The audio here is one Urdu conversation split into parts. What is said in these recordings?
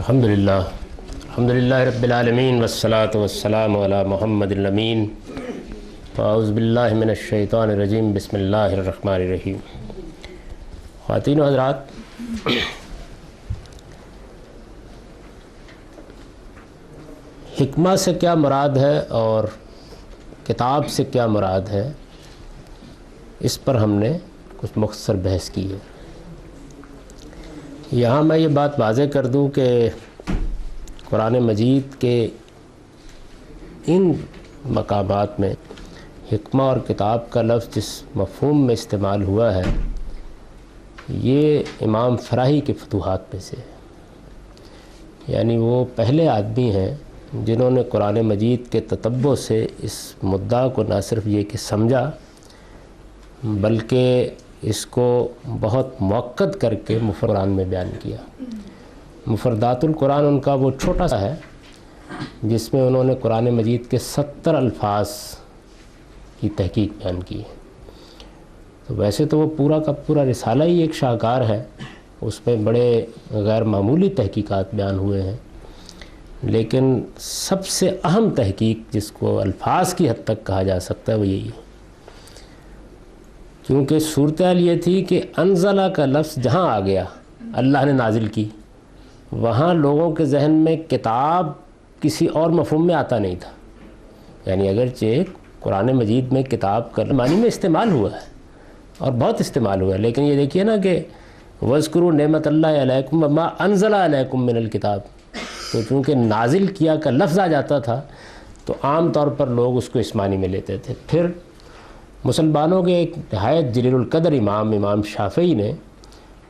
الحمدللہ رب العالمین والصلاة والسلام علی محمد الامین اعوذ باللہ من الشیطان الرجیم بسم اللہ الرحمن الرحیم۔ خواتین و حضرات، حکمہ سے کیا مراد ہے اور کتاب سے کیا مراد ہے، اس پر ہم نے کچھ مختصر بحث کی ہے۔ یہاں میں یہ بات واضح کر دوں کہ قرآن مجید کے ان مقامات میں حکمہ اور کتاب کا لفظ جس مفہوم میں استعمال ہوا ہے، یہ امام فراہی کے فتوحات میں سے ہے۔ یعنی وہ پہلے آدمی ہیں جنہوں نے قرآن مجید کے تتبع سے اس مدعا کو نہ صرف یہ کہ سمجھا، بلکہ اس کو بہت موقت کر کے قرآن میں بیان کیا۔ مفردات القرآن ان کا وہ چھوٹا سا ہے جس میں انہوں نے قرآن مجید کے 70 الفاظ کی تحقیق بیان کی ہے۔ تو ویسے تو وہ پورا کا پورا رسالہ ہی ایک شاہکار ہے، اس میں بڑے غیر معمولی تحقیقات بیان ہوئے ہیں، لیکن سب سے اہم تحقیق جس کو الفاظ کی حد تک کہا جا سکتا ہے وہ یہی ہے، کیونکہ صورتحال یہ تھی کہ انزلہ کا لفظ جہاں آ گیا، اللہ نے نازل کی، وہاں لوگوں کے ذہن میں کتاب کسی اور مفہوم میں آتا نہیں تھا۔ یعنی اگرچہ قرآن مجید میں کتاب کا معنی میں استعمال ہوا ہے اور بہت استعمال ہوا ہے، لیکن یہ دیکھیے نا کہ وَاذْكُرُوا نِعْمَتَ اللَّهِ عَلَيْكُمْ وَمَا أَنزَلَ عَلَيْكُمْ مِنَ الْكِتَابِ، تو چونکہ نازل کیا کا لفظ آ جاتا تھا تو عام طور پر لوگ اس کو اس معنی میں لیتے تھے۔ پھر مسلمانوں کے ایک نہایت جلیل القدر امام شافعی نے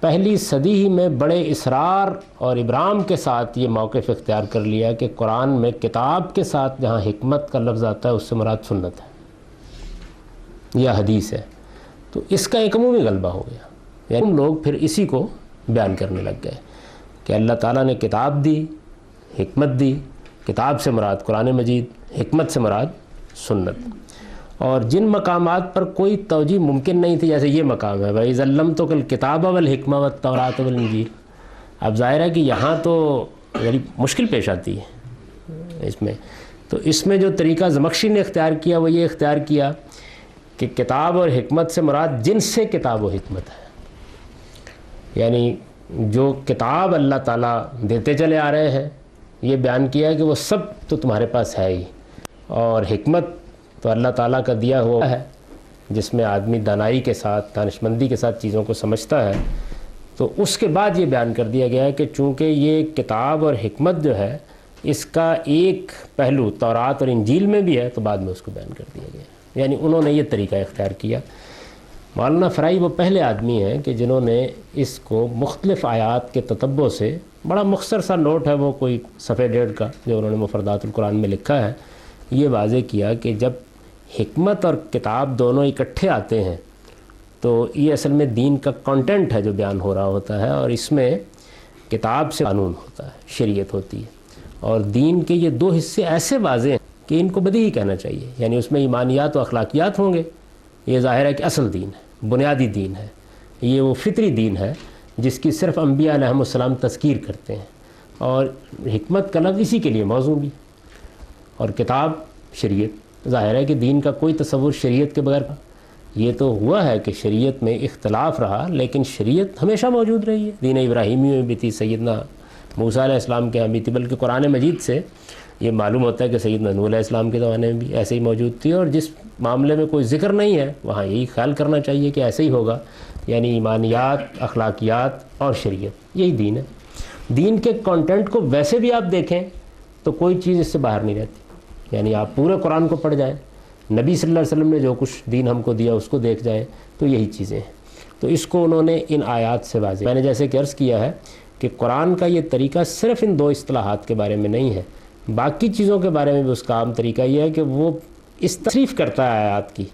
پہلی صدی ہی میں بڑے اصرار اور ابرام کے ساتھ یہ موقف اختیار کر لیا کہ قرآن میں کتاب کے ساتھ جہاں حکمت کا لفظ آتا ہے اس سے مراد سنت ہے یا حدیث ہے۔ تو اس کا ایک عمومی غلبہ ہو گیا، یعنی لوگ پھر اسی کو بیان کرنے لگ گئے کہ اللہ تعالیٰ نے کتاب دی، حکمت دی، کتاب سے مراد قرآن مجید، حکمت سے مراد سنت۔ اور جن مقامات پر کوئی توجیہ ممکن نہیں تھی، جیسے یہ مقام ہے وَإِذَا عَلَّمْتُكَ الْكِتَابَ وَالْحِكْمَةَ وَالتَّوْرَاةَ وَالْإِنْجِيلَ، اب ظاہر ہے کہ یہاں تو یعنی مشکل پیش آتی ہے اس میں جو طریقہ زمخشری نے اختیار کیا وہ یہ اختیار کیا کہ کتاب اور حکمت سے مراد جن سے کتاب و حکمت ہے، یعنی جو کتاب اللہ تعالیٰ دیتے چلے آ رہے ہیں، یہ بیان کیا ہے کہ وہ سب تو تمہارے پاس ہے ہی، اور حکمت تو اللہ تعالیٰ کا دیا ہوا ہے جس میں آدمی دانائی کے ساتھ، دانشمندی کے ساتھ چیزوں کو سمجھتا ہے۔ تو اس کے بعد یہ بیان کر دیا گیا ہے کہ چونکہ یہ کتاب اور حکمت جو ہے اس کا ایک پہلو تورات اور انجیل میں بھی ہے، تو بعد میں اس کو بیان کر دیا گیا، یعنی انہوں نے یہ طریقہ اختیار کیا۔ مولانا فرائی وہ پہلے آدمی ہیں کہ جنہوں نے اس کو مختلف آیات کے تتبع سے، بڑا مختصر سا نوٹ ہے وہ کوئی صفحے 1.5 کا جو انہوں نے مفردات القرآن میں لکھا ہے، یہ واضح کیا کہ جب حکمت اور کتاب دونوں اکٹھے آتے ہیں تو یہ اصل میں دین کا کانٹینٹ ہے جو بیان ہو رہا ہوتا ہے، اور اس میں کتاب سے قانون ہوتا ہے، شریعت ہوتی ہے، اور دین کے یہ دو حصے ایسے واضح ہیں کہ ان کو بدیہی کہنا چاہیے۔ یعنی اس میں ایمانیات و اخلاقیات ہوں گے، یہ ظاہر ہے کہ اصل دین ہے، بنیادی دین ہے، یہ وہ فطری دین ہے جس کی صرف انبیاء علیہم السلام تذکیر کرتے ہیں، اور حکمت کا لفظ اسی کے لیے موضوع بھی، اور کتاب شریعت۔ ظاہر ہے کہ دین کا کوئی تصور شریعت کے بغیر، یہ تو ہوا ہے کہ شریعت میں اختلاف رہا لیکن شریعت ہمیشہ موجود رہی ہے، دین ابراہیمی میں بھی تھی، سیدنا موسیٰ علیہ السلام کے ہاں بھی تھی، بلکہ قرآن مجید سے یہ معلوم ہوتا ہے کہ سیدنا نوح علیہ السلام کے زمانے میں بھی ایسے ہی موجود تھی، اور جس معاملے میں کوئی ذکر نہیں ہے وہاں یہی خیال کرنا چاہیے کہ ایسے ہی ہوگا، یعنی ایمانیات، اخلاقیات اور شریعت، یہی دین ہے۔ دین کے کانٹینٹ کو ویسے بھی آپ دیکھیں تو کوئی چیز اس سے باہر نہیں رہتی، یعنی آپ پورے قرآن کو پڑھ جائیں، نبی صلی اللہ علیہ وسلم نے جو کچھ دین ہم کو دیا اس کو دیکھ جائیں تو یہی چیزیں ہیں۔ تو اس کو انہوں نے ان آیات سے واضح، میں نے جیسے کہ عرض کیا ہے کہ قرآن کا یہ طریقہ صرف ان 2 اصطلاحات کے بارے میں نہیں ہے، باقی چیزوں کے بارے میں بھی اس کا عام طریقہ یہ ہے کہ وہ اس تصریف کرتا ہے آیات کی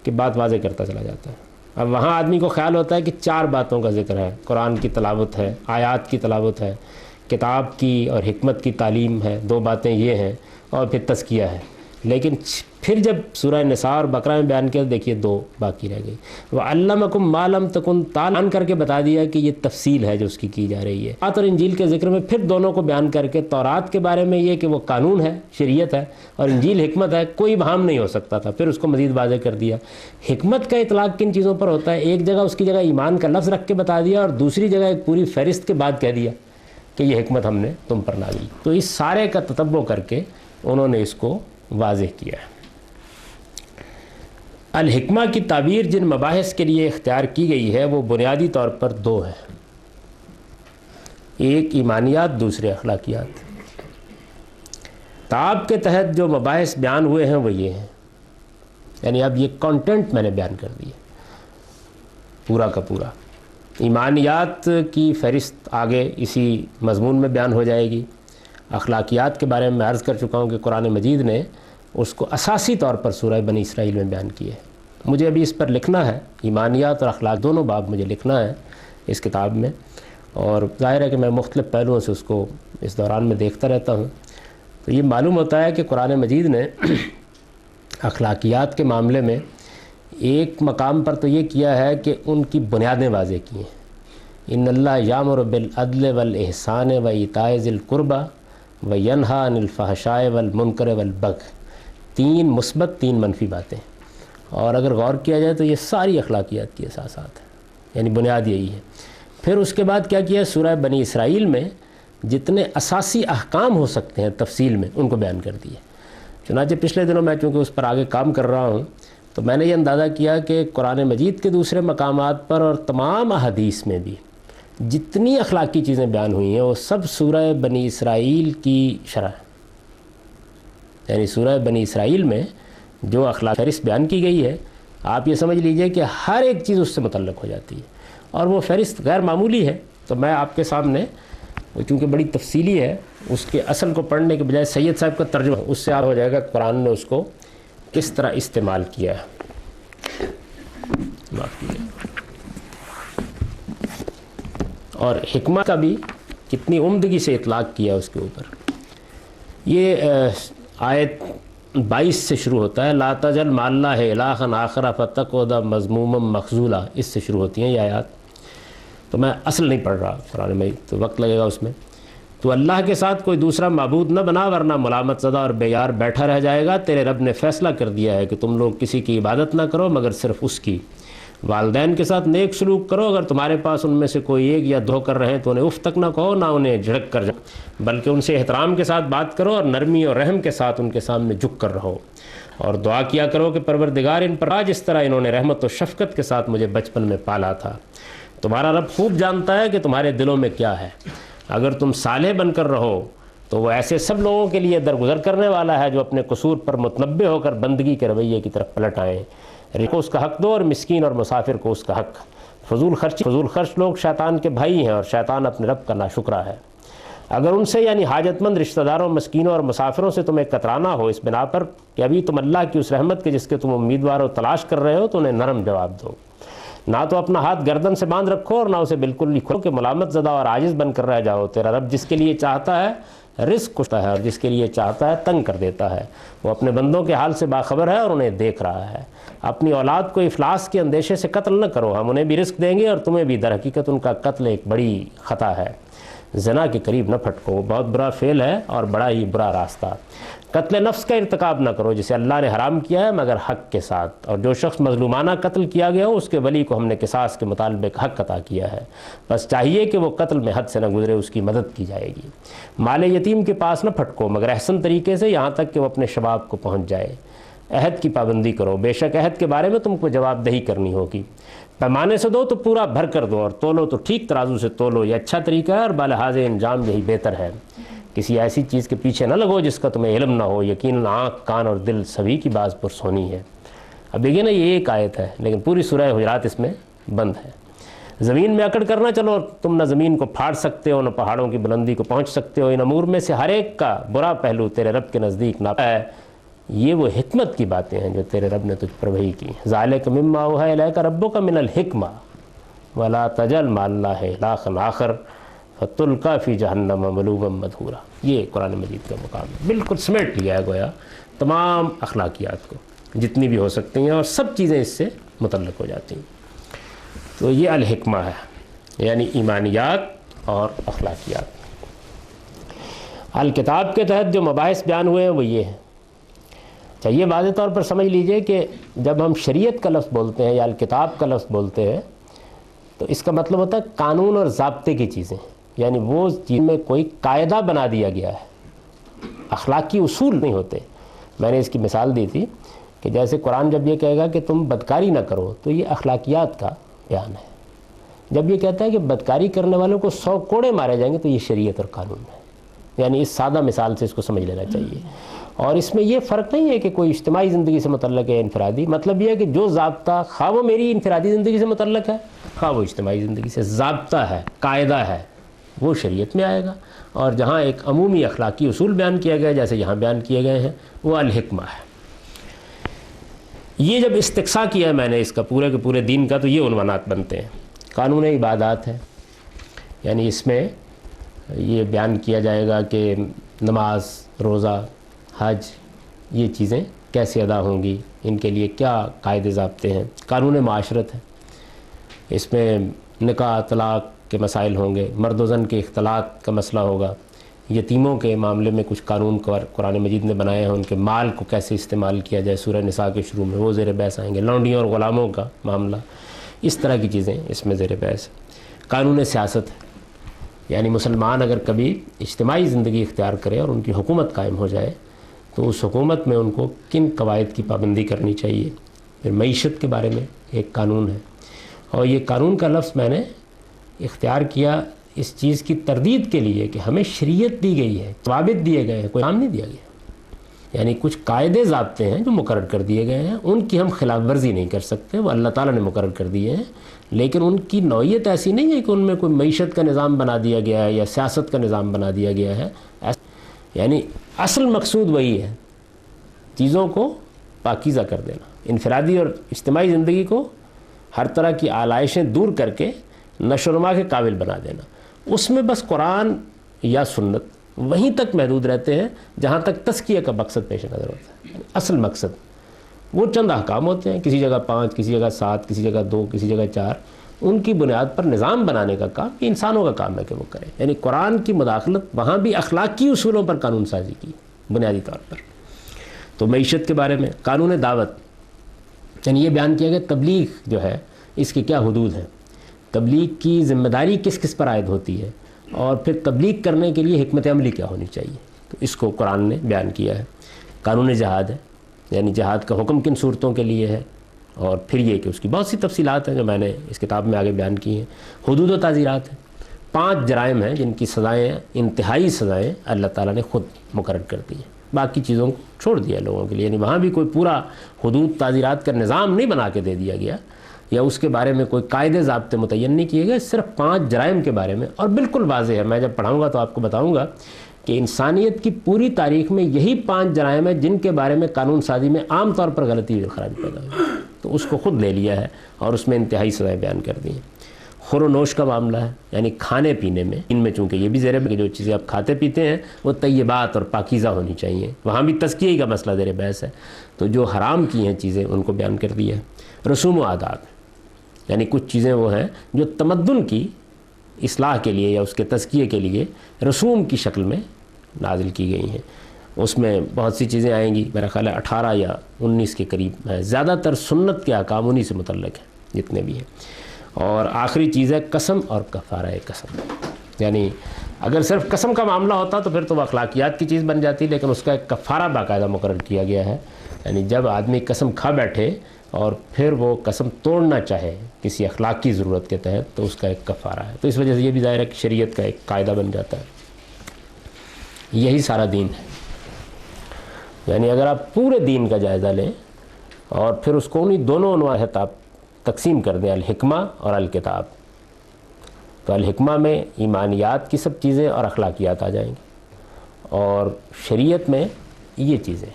کہ بات واضح کرتا چلا جاتا ہے۔ اب وہاں آدمی کو خیال ہوتا ہے کہ 4 باتوں کا ذکر ہے، قرآن کی تلاوت ہے، آیات کی تلاوت ہے، کتاب کی اور حکمت کی تعلیم ہے، 2 باتیں یہ ہیں، اور پھر تزکیہ ہے، لیکن پھر جب سورہ نساء اور بقرہ میں بیان کیا دیکھیے 2 باقی رہ گئی. وَعَلَّمَكُم مَّا لَمْ تَكُن تعلم کر کے بتا دیا کہ یہ تفصیل ہے جو اس کی جا رہی ہے. تورات اور انجیل کے ذکر میں پھر دونوں کو بیان کر کے تورات کے بارے میں یہ کہ وہ قانون ہے، شریعت ہے، اور انجیل حکمت ہے، کوئی ابہام نہیں ہو سکتا تھا. پھر اس کو مزید واضح کر دیا. حکمت کا اطلاق کن چیزوں پر ہوتا ہے؟ ایک جگہ اس کی جگہ ایمان کا لفظ رکھ کے بتا دیا اور دوسری جگہ ایک پوری فہرست کے بعد کہہ دیا کہ یہ حکمت ہم نے تم پر نازل. تو اس سارے کا تتبع کر کے انہوں نے اس کو واضح کیا ہے. الحکمہ کی تعبیر جن مباحث کے لیے اختیار کی گئی ہے وہ بنیادی طور پر 2 ہیں. ایک ایمانیات، دوسرے اخلاقیات. تاب کے تحت جو مباحث بیان ہوئے ہیں وہ یہ ہیں، یعنی اب یہ کانٹینٹ میں نے بیان کر دیا پورا کا پورا. ایمانیات کی فہرست آگے اسی مضمون میں بیان ہو جائے گی. اخلاقیات کے بارے میں عرض کر چکا ہوں کہ قرآن مجید نے اس کو اساسی طور پر سورہ بنی اسرائیل میں بیان کیے. مجھے ابھی اس پر لکھنا ہے، ایمانیات اور اخلاق دونوں باب مجھے لکھنا ہے اس کتاب میں، اور ظاہر ہے کہ میں مختلف پہلوؤں سے اس کو اس دوران میں دیکھتا رہتا ہوں. تو یہ معلوم ہوتا ہے کہ قرآن مجید نے اخلاقیات کے معاملے میں ایک مقام پر تو یہ کیا ہے کہ ان کی بنیادیں واضح کی ہیں. ان اللہ یامر بالعدل والاحسان وایتاء ذی القربى وینہی عن الفحشاء والمنکر والبغی. 3 مثبت 3 منفی باتیں، اور اگر غور کیا جائے تو یہ ساری اخلاقیات کی اساسات ہیں، یعنی بنیاد یہی ہے. پھر اس کے بعد کیا کیا؟ سورہ بنی اسرائیل میں جتنے اساسی احکام ہو سکتے ہیں تفصیل میں ان کو بیان کر دیے. چنانچہ پچھلے دنوں میں چونکہ اس پر آگے کام کر رہا ہوں تو میں نے یہ اندازہ کیا کہ قرآن مجید کے دوسرے مقامات پر اور تمام احادیث میں بھی جتنی اخلاقی چیزیں بیان ہوئی ہیں وہ سب سورہ بنی اسرائیل کی شرح ہے. یعنی سورہ بنی اسرائیل میں جو اخلاق فہرست بیان کی گئی ہے، آپ یہ سمجھ لیجئے کہ ہر ایک چیز اس سے متعلق ہو جاتی ہے، اور وہ فہرست غیر معمولی ہے. تو میں آپ کے سامنے چونکہ بڑی تفصیلی ہے اس کے اصل کو پڑھنے کے بجائے سید صاحب کا ترجمہ اس سے آپ ہو جائے گا قرآن نے اس کو کس طرح استعمال کیا ہے. اور حکمہ کا بھی کتنی عمدگی سے اطلاق کیا اس کے اوپر. یہ آیت 22 سے شروع ہوتا ہے، لا تجعل مع اللہ الہا آخر فتقعد مذموما مخذولا. اس سے شروع ہوتی ہیں یہ آیات. تو میں اصل نہیں پڑھ رہا قرآن میں، تو وقت لگے گا اس میں. تو اللہ کے ساتھ کوئی دوسرا معبود نہ بنا ورنہ ملامت زدہ اور بے یار بیٹھا رہ جائے گا. تیرے رب نے فیصلہ کر دیا ہے کہ تم لوگ کسی کی عبادت نہ کرو مگر صرف اس کی. والدین کے ساتھ نیک سلوک کرو، اگر تمہارے پاس ان میں سے کوئی ایک یا 2 کر رہے ہیں تو انہیں اف تک نہ کہو، نہ انہیں جھڑک کر جاؤ، بلکہ ان سے احترام کے ساتھ بات کرو اور نرمی اور رحم کے ساتھ ان کے سامنے جھک کر رہو. اور دعا کیا کرو کہ پروردگار ان پر جس طرح انہوں نے رحمت و شفقت کے ساتھ مجھے بچپن میں پالا تھا. تمہارا رب خوب جانتا ہے کہ تمہارے دلوں میں کیا ہے. اگر تم صالح بن کر رہو تو وہ ایسے سب لوگوں کے لیے درگزر کرنے والا ہے جو اپنے قصور پر متنبہ ہو کر بندگی کے رویے کی طرف پلٹ آئیں. کو اس کا حق دو اور مسکین اور مسافر کو اس کا حق. فضول خرچ لوگ شیطان کے بھائی ہیں اور شیطان اپنے رب کا ناشکرا ہے. اگر ان سے یعنی حاجت مند رشتہ داروں، مسکینوں اور مسافروں سے تمہیں کترانا ہو اس بنا پر کہ ابھی تم اللہ کی اس رحمت کے جس کے تم امیدوار و تلاش کر رہے ہو، تو انہیں نرم جواب دو. نہ تو اپنا ہاتھ گردن سے باندھ رکھو اور نہ اسے بالکل لکھو کہ ملامت زدہ اور عاجز بن کر رہ جاؤ. تیرا رب جس کے لیے چاہتا ہے رزق کشتا ہے اور جس کے لیے چاہتا ہے تنگ کر دیتا ہے. وہ اپنے بندوں کے حال سے باخبر ہے اور انہیں دیکھ رہا ہے. اپنی اولاد کو افلاس کے اندیشے سے قتل نہ کرو، ہم انہیں بھی رزق دیں گے اور تمہیں بھی. در حقیقت ان کا قتل ایک بڑی خطا ہے. زنا کے قریب نہ پھٹکو، بہت برا فعل ہے اور بڑا ہی برا راستہ. قتل نفس کا ارتکاب نہ کرو جسے اللہ نے حرام کیا ہے مگر حق کے ساتھ. اور جو شخص مظلومانہ قتل کیا گیا ہو اس کے ولی کو ہم نے قصاص کے مطالبے کا حق عطا کیا ہے. بس چاہیے کہ وہ قتل میں حد سے نہ گزرے، اس کی مدد کی جائے گی. مال یتیم کے پاس نہ پھٹکو مگر احسن طریقے سے، یہاں تک کہ وہ اپنے شباب کو پہنچ جائے. عہد کی پابندی کرو، بے شک عہد کے بارے میں تم کو جواب دہی کرنی ہوگی. پیمانے سے دو تو پورا بھر کر دو، اور تولو تو ٹھیک ترازو سے تولو. یہ اچھا طریقہ ہے اور بالحاظ انجام یہی بہتر ہے. کسی ایسی چیز کے پیچھے نہ لگو جس کا تمہیں علم نہ ہو. یقیناً آنکھ، کان اور دل سبھی کی باز پرس ہونی ہے. اب دیکھیے نا، یہ ایک آیت ہے لیکن پوری سورہ حجرات اس میں بند ہے. زمین میں اکڑ کر نہ چلو، تم نہ زمین کو پھاڑ سکتے ہو نہ پہاڑوں کی بلندی کو پہنچ سکتے ہو. ان امور میں سے ہر ایک کا برا پہلو تیرے رب کے نزدیک نہ ہے. یہ وہ حکمت کی باتیں ہیں جو تیرے رب نے تجھ پر وحی کی. ذالک مما اوحی الیک ربک من الحکمہ ولا تجعل مع اللہ الہا آخر فتلقى فی جہنم ملوما مدحورا. یہ قرآن مجید کا مقام ہے. بالکل سمیٹ لیا ہے گویا تمام اخلاقیات کو جتنی بھی ہو سکتی ہیں، اور سب چیزیں اس سے متعلق ہو جاتی ہیں. تو یہ الحکمہ ہے، یعنی ایمانیات اور اخلاقیات. الکتاب کے تحت جو مباحث بیان ہوئے ہیں وہ یہ ہیں. اچھا، یہ واضح طور پر سمجھ لیجئے کہ جب ہم شریعت کا لفظ بولتے ہیں یا الکتاب کا لفظ بولتے ہیں تو اس کا مطلب ہوتا ہے قانون اور ضابطے کی چیزیں، یعنی وہ چیز میں کوئی قاعدہ بنا دیا گیا ہے، اخلاقی اصول نہیں ہوتے. میں نے اس کی مثال دی تھی کہ جیسے قرآن جب یہ کہے گا کہ تم بدکاری نہ کرو تو یہ اخلاقیات کا بیان ہے. جب یہ کہتا ہے کہ بدکاری کرنے والوں کو 100 کوڑے مارے جائیں گے تو یہ شریعت اور قانون ہے. یعنی اس سادہ مثال سے اس کو سمجھ لینا چاہیے. اور اس میں یہ فرق نہیں ہے کہ کوئی اجتماعی زندگی سے متعلق ہے انفرادی. مطلب یہ ہے کہ جو ضابطہ خواہ وہ میری انفرادی زندگی سے متعلق ہے خواہ وہ اجتماعی زندگی سے، ضابطہ ہے، قاعدہ ہے، وہ شریعت میں آئے گا. اور جہاں ایک عمومی اخلاقی اصول بیان کیا گیا جیسے یہاں بیان کیے گئے ہیں وہ الحکمہ ہے. یہ جب استقصاء کیا ہے میں نے اس کا پورے کے پورے دین کا تو یہ عنوانات بنتے ہیں. قانون عبادات ہے، یعنی اس میں یہ بیان کیا جائے گا کہ نماز، روزہ، حج، یہ چیزیں کیسے ادا ہوں گی، ان کے لیے کیا قاعدے ضابطے ہیں. قانون معاشرت ہے، اس میں نکاح طلاق کے مسائل ہوں گے، مرد و زن کے اختلاط کا مسئلہ ہوگا. یتیموں کے معاملے میں کچھ قانون قرآن مجید نے بنائے ہیں، ان کے مال کو کیسے استعمال کیا جائے، سورہ نساء کے شروع میں وہ زیر بحث آئیں گے. لونڈیوں اور غلاموں کا معاملہ، اس طرح کی چیزیں اس میں زیر بحث. قانون سیاست ہے، یعنی مسلمان اگر کبھی اجتماعی زندگی اختیار کرے اور ان کی حکومت قائم ہو جائے تو اس حکومت میں ان کو کن قواعد کی پابندی کرنی چاہیے. پھر معیشت کے بارے میں ایک قانون ہے، اور یہ قانون کا لفظ میں نے اختیار کیا اس چیز کی تردید کے لیے کہ ہمیں شریعت دی گئی ہے، ضوابط دیے گئے ہیں، کوئی کام نہیں دیا گیا. یعنی کچھ قاعدے ضابطے ہیں جو مقرر کر دیے گئے ہیں، ان کی ہم خلاف ورزی نہیں کر سکتے، وہ اللہ تعالیٰ نے مقرر کر دیے ہیں. لیکن ان کی نوعیت ایسی نہیں ہے کہ ان میں کوئی معیشت کا نظام بنا دیا گیا ہے یا سیاست کا نظام بنا دیا گیا ہے. یعنی اصل مقصود وہی ہے، چیزوں کو پاکیزہ کر دینا، انفرادی اور اجتماعی زندگی کو ہر طرح کی آلائشیں دور کر کے نشو و نما کے قابل بنا دینا. اس میں بس قرآن یا سنت وہیں تک محدود رہتے ہیں جہاں تک تزکیہ کا مقصد پیش نظر ہوتا ہے. اصل مقصد وہ چند احکام ہوتے ہیں، کسی جگہ 5، کسی جگہ 7، کسی جگہ 2، کسی جگہ 4. ان کی بنیاد پر نظام بنانے کا کام یہ انسانوں کا کام ہے کہ وہ کریں. یعنی قرآن کی مداخلت وہاں بھی اخلاقی اصولوں پر قانون سازی کی بنیادی طور پر. تو معیشت کے بارے میں قانون دعوت، یعنی یہ بیان کیا گیا تبلیغ جو ہے اس کے کیا حدود ہیں، تبلیغ کی ذمہ داری کس کس پر عائد ہوتی ہے، اور پھر تبلیغ کرنے کے لیے حکمت عملی کیا ہونی چاہیے. تو اس کو قرآن نے بیان کیا ہے. قانون جہاد ہے، یعنی جہاد کا حکم کن صورتوں کے لیے ہے، اور پھر یہ کہ اس کی بہت سی تفصیلات ہیں جو میں نے اس کتاب میں آگے بیان کی ہیں. حدود و تعزیرات ہیں، 5 جرائم ہیں جن کی سزائیں، انتہائی سزائیں اللہ تعالیٰ نے خود مقرر کر دی ہیں، باقی چیزوں کو چھوڑ دیا لوگوں کے لیے. یعنی وہاں بھی کوئی پورا حدود تعزیرات کا نظام نہیں بنا کے دے دیا گیا یا اس کے بارے میں کوئی قاعدے ضابطے متعین نہیں کیے گئے، صرف 5 جرائم کے بارے میں. اور بالکل واضح ہے، میں جب پڑھاؤں گا تو آپ کو بتاؤں گا کہ انسانیت کی پوری تاریخ میں یہی 5 جرائم ہیں جن کے بارے میں قانون سازی میں عام طور پر غلطی اور خرابی پیدا ہوئی. تو اس کو خود لے لیا ہے اور اس میں انتہائی سزائیں بیان کر دی ہیں. خور و نوش کا معاملہ ہے، یعنی کھانے پینے میں، ان میں چونکہ یہ بھی زیر بحث کہ جو چیزیں آپ کھاتے پیتے ہیں وہ طیبات اور پاکیزہ ہونی چاہیے، وہاں بھی تزکیے کا مسئلہ زیر بحث ہے. تو جو حرام کی ہیں چیزیں ان کو بیان کر دیا ہے. رسوم و آداب، یعنی کچھ چیزیں وہ ہیں جو تمدن کی اصلاح کے لیے یا اس کے تزکیے کے لیے رسوم کی شکل میں نازل کی گئی ہیں. اس میں بہت سی چیزیں آئیں گی، میرا خیال ہے 18 یا 19 کے قریب ہیں. زیادہ تر سنت کے احکام انہی سے متعلق ہیں جتنے بھی ہیں. اور آخری چیز ہے قسم اور کفارہ قسم. یعنی اگر صرف قسم کا معاملہ ہوتا تو پھر تو وہ اخلاقیات کی چیز بن جاتی، لیکن اس کا ایک کفارہ باقاعدہ مقرر کیا گیا ہے. یعنی جب آدمی قسم کھا بیٹھے اور پھر وہ قسم توڑنا چاہے کسی اخلاقی ضرورت کے تحت تو اس کا ایک کفارہ ہے. تو اس وجہ سے یہ بھی ظاہر ہے کہ شریعت کا ایک قاعدہ بن جاتا ہے. یہی سارا دین ہے. یعنی اگر آپ پورے دین کا جائزہ لیں اور پھر اس کو انہی دونوں عنوان آپ تقسیم کر دیں، الحکمہ اور الکتاب، تو الحکمہ میں ایمانیات کی سب چیزیں اور اخلاقیات آ جائیں گی، اور شریعت میں یہ چیزیں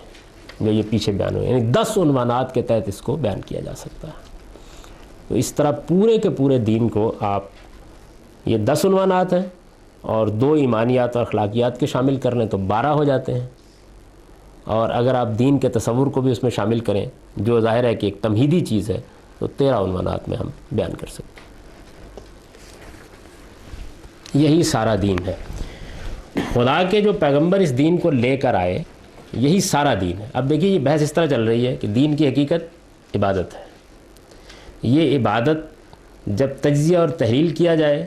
جو یہ پیچھے بیان ہوئے، یعنی 10 عنوانات کے تحت اس کو بیان کیا جا سکتا ہے. تو اس طرح پورے کے پورے دین کو آپ، یہ 10 عنوانات ہیں اور 2 ایمانیات اور اخلاقیات کے شامل کر لیں تو 12 ہو جاتے ہیں، اور اگر آپ دین کے تصور کو بھی اس میں شامل کریں جو ظاہر ہے کہ ایک تمہیدی چیز ہے تو 13 عنوانات میں ہم بیان کر سکتے ہیں۔ یہی سارا دین ہے، خدا کے جو پیغمبر اس دین کو لے کر آئے یہی سارا دین ہے۔ اب دیکھیے یہ بحث اس طرح چل رہی ہے کہ دین کی حقیقت عبادت ہے، یہ عبادت جب تجزیہ اور تحلیل کیا جائے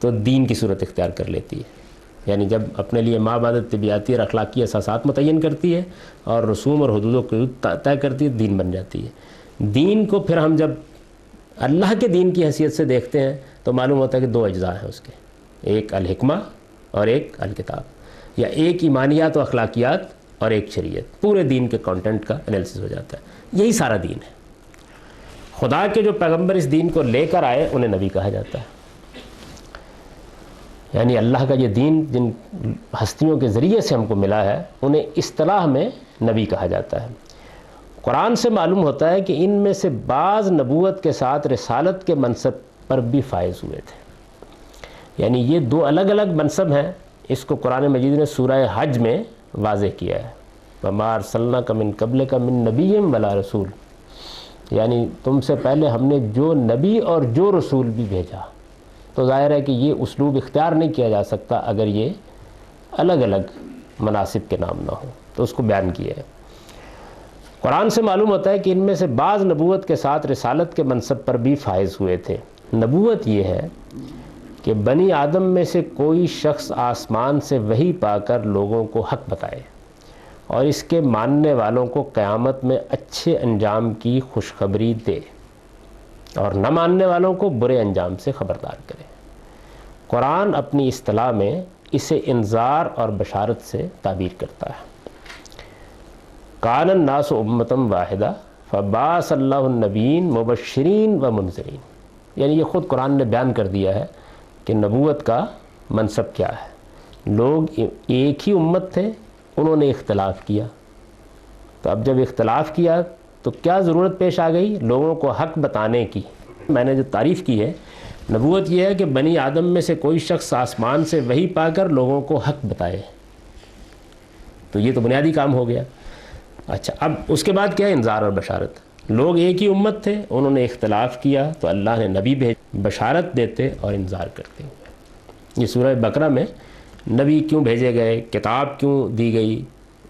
تو دین کی صورت اختیار کر لیتی ہے، یعنی جب اپنے لیے ماں عبادت طبیعتی اور اخلاقی اساسات متعین کرتی ہے اور رسوم اور حدود و قیود طے کرتی ہے، دین بن جاتی ہے۔ دین کو پھر ہم جب اللہ کے دین کی حیثیت سے دیکھتے ہیں تو معلوم ہوتا ہے کہ 2 اجزاء ہیں اس کے، ایک الحکمہ اور ایک الکتاب، یا ایک ایمانیات و اخلاقیات اور ایک شریعت۔ پورے دین کے کانٹینٹ کا انالیسس ہو جاتا ہے، یہی سارا دین ہے۔ خدا کے جو پیغمبر اس دین کو لے کر آئے انہیں نبی کہا جاتا ہے، یعنی اللہ کا یہ دین جن ہستیوں کے ذریعے سے ہم کو ملا ہے انہیں اصطلاح میں نبی کہا جاتا ہے۔ قرآن سے معلوم ہوتا ہے کہ ان میں سے بعض نبوت کے ساتھ رسالت کے منصب پر بھی فائز ہوئے تھے، یعنی یہ 2 الگ الگ منصب ہیں۔ اس کو قرآن مجید نے سورہ حج میں واضح کیا ہے، وَمَا أَرْسَلْنَاكَ مِن قَبْلِكَ مِن نَبِيٍّ وَلَا رَسُولٍ، یعنی تم سے پہلے ہم نے جو نبی اور جو رسول بھی بھیجا۔ تو ظاہر ہے کہ یہ اسلوب اختیار نہیں کیا جا سکتا اگر یہ الگ الگ مناسب کے نام نہ ہوں، تو اس کو بیان کیا ہے۔ قرآن سے معلوم ہوتا ہے کہ ان میں سے بعض نبوت کے ساتھ رسالت کے منصب پر بھی فائز ہوئے تھے۔ نبوت یہ ہے کہ بنی آدم میں سے کوئی شخص آسمان سے وحی پا کر لوگوں کو حق بتائے اور اس کے ماننے والوں کو قیامت میں اچھے انجام کی خوشخبری دے اور نہ ماننے والوں کو برے انجام سے خبردار کرے۔ قرآن اپنی اصطلاح میں اسے انذار اور بشارت سے تعبیر کرتا ہے۔ کان الناس امۃ واحدہ فبعث اللہ النبیین مبشرین و منذرین، یعنی یہ خود قرآن نے بیان کر دیا ہے کہ نبوت کا منصب کیا ہے۔ لوگ ایک ہی امت تھے، انہوں نے اختلاف کیا، تو اب جب اختلاف کیا تو کیا ضرورت پیش آ گئی؟ لوگوں کو حق بتانے کی۔ میں نے جو تعریف کی ہے، نبوت یہ ہے کہ بنی آدم میں سے کوئی شخص آسمان سے وحی پا کر لوگوں کو حق بتائے، تو یہ تو بنیادی کام ہو گیا۔ اچھا، اب اس کے بعد کیا ہے؟ انذار اور بشارت۔ لوگ ایک ہی امت تھے، انہوں نے اختلاف کیا تو اللہ نے نبی بھیج، بشارت دیتے اور انذار کرتے ہوئے۔ یہ سورہ بقرہ میں نبی کیوں بھیجے گئے، کتاب کیوں دی گئی،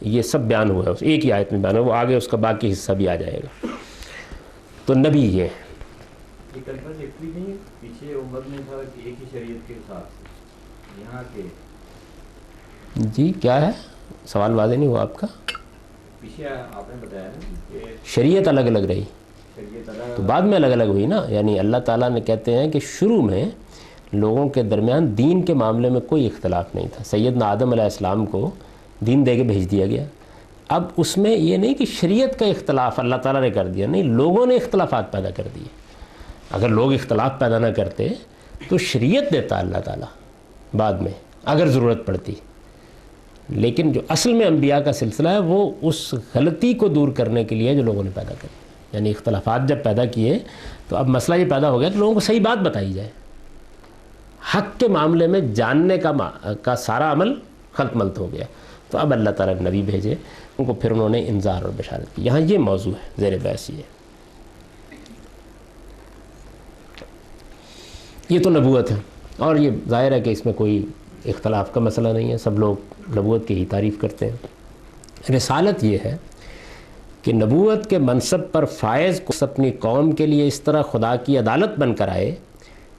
یہ سب بیان ہوا ہے، اس ایک ہی آیت میں بیان ہوا، وہ آگے اس کا باقی حصہ بھی آ جائے گا۔ تو نبی یہ کلمہ ایکچولی نہیں، پیچھے امت میں تھا کہ ایک ہی شریعت کے ساتھ یہاں کے جی کیا ہے؟ سوال واضح نہیں ہوا آپ کا۔ پیچھے آپ نے بتایا نا کہ شریعت الگ الگ رہی شریعت الگ، تو بعد میں الگ الگ ہوئی نا، یعنی اللہ تعالیٰ نے کہتے ہیں کہ شروع میں لوگوں کے درمیان دین کے معاملے میں کوئی اختلاف نہیں تھا۔ سیدنا آدم علیہ السلام کو دین دے کے بھیج دیا گیا۔ اب اس میں یہ نہیں کہ شریعت کا اختلاف اللہ تعالیٰ نے کر دیا، نہیں، لوگوں نے اختلافات پیدا کر دیے۔ اگر لوگ اختلاف پیدا نہ کرتے تو شریعت دیتا اللہ تعالیٰ بعد میں اگر ضرورت پڑتی، لیکن جو اصل میں انبیاء کا سلسلہ ہے وہ اس غلطی کو دور کرنے کے لیے جو لوگوں نے پیدا کری، یعنی اختلافات جب پیدا کیے تو اب مسئلہ یہ پیدا ہو گیا کہ لوگوں کو صحیح بات بتائی جائے، حق کے معاملے میں جاننے کا سارا عمل خلط ملط ہو گیا، تو اب اللہ تعالیٰ نے نبی بھیجے، ان کو پھر انہوں نے انذار اور بشارت کی۔ یہاں یہ موضوع ہے زیر بحث، یہ تو نبوت ہے، اور یہ ظاہر ہے کہ اس میں کوئی اختلاف کا مسئلہ نہیں ہے، سب لوگ نبوت کی ہی تعریف کرتے ہیں۔ رسالت یہ ہے کہ نبوت کے منصب پر فائز کو اپنی قوم کے لیے اس طرح خدا کی عدالت بن کر آئے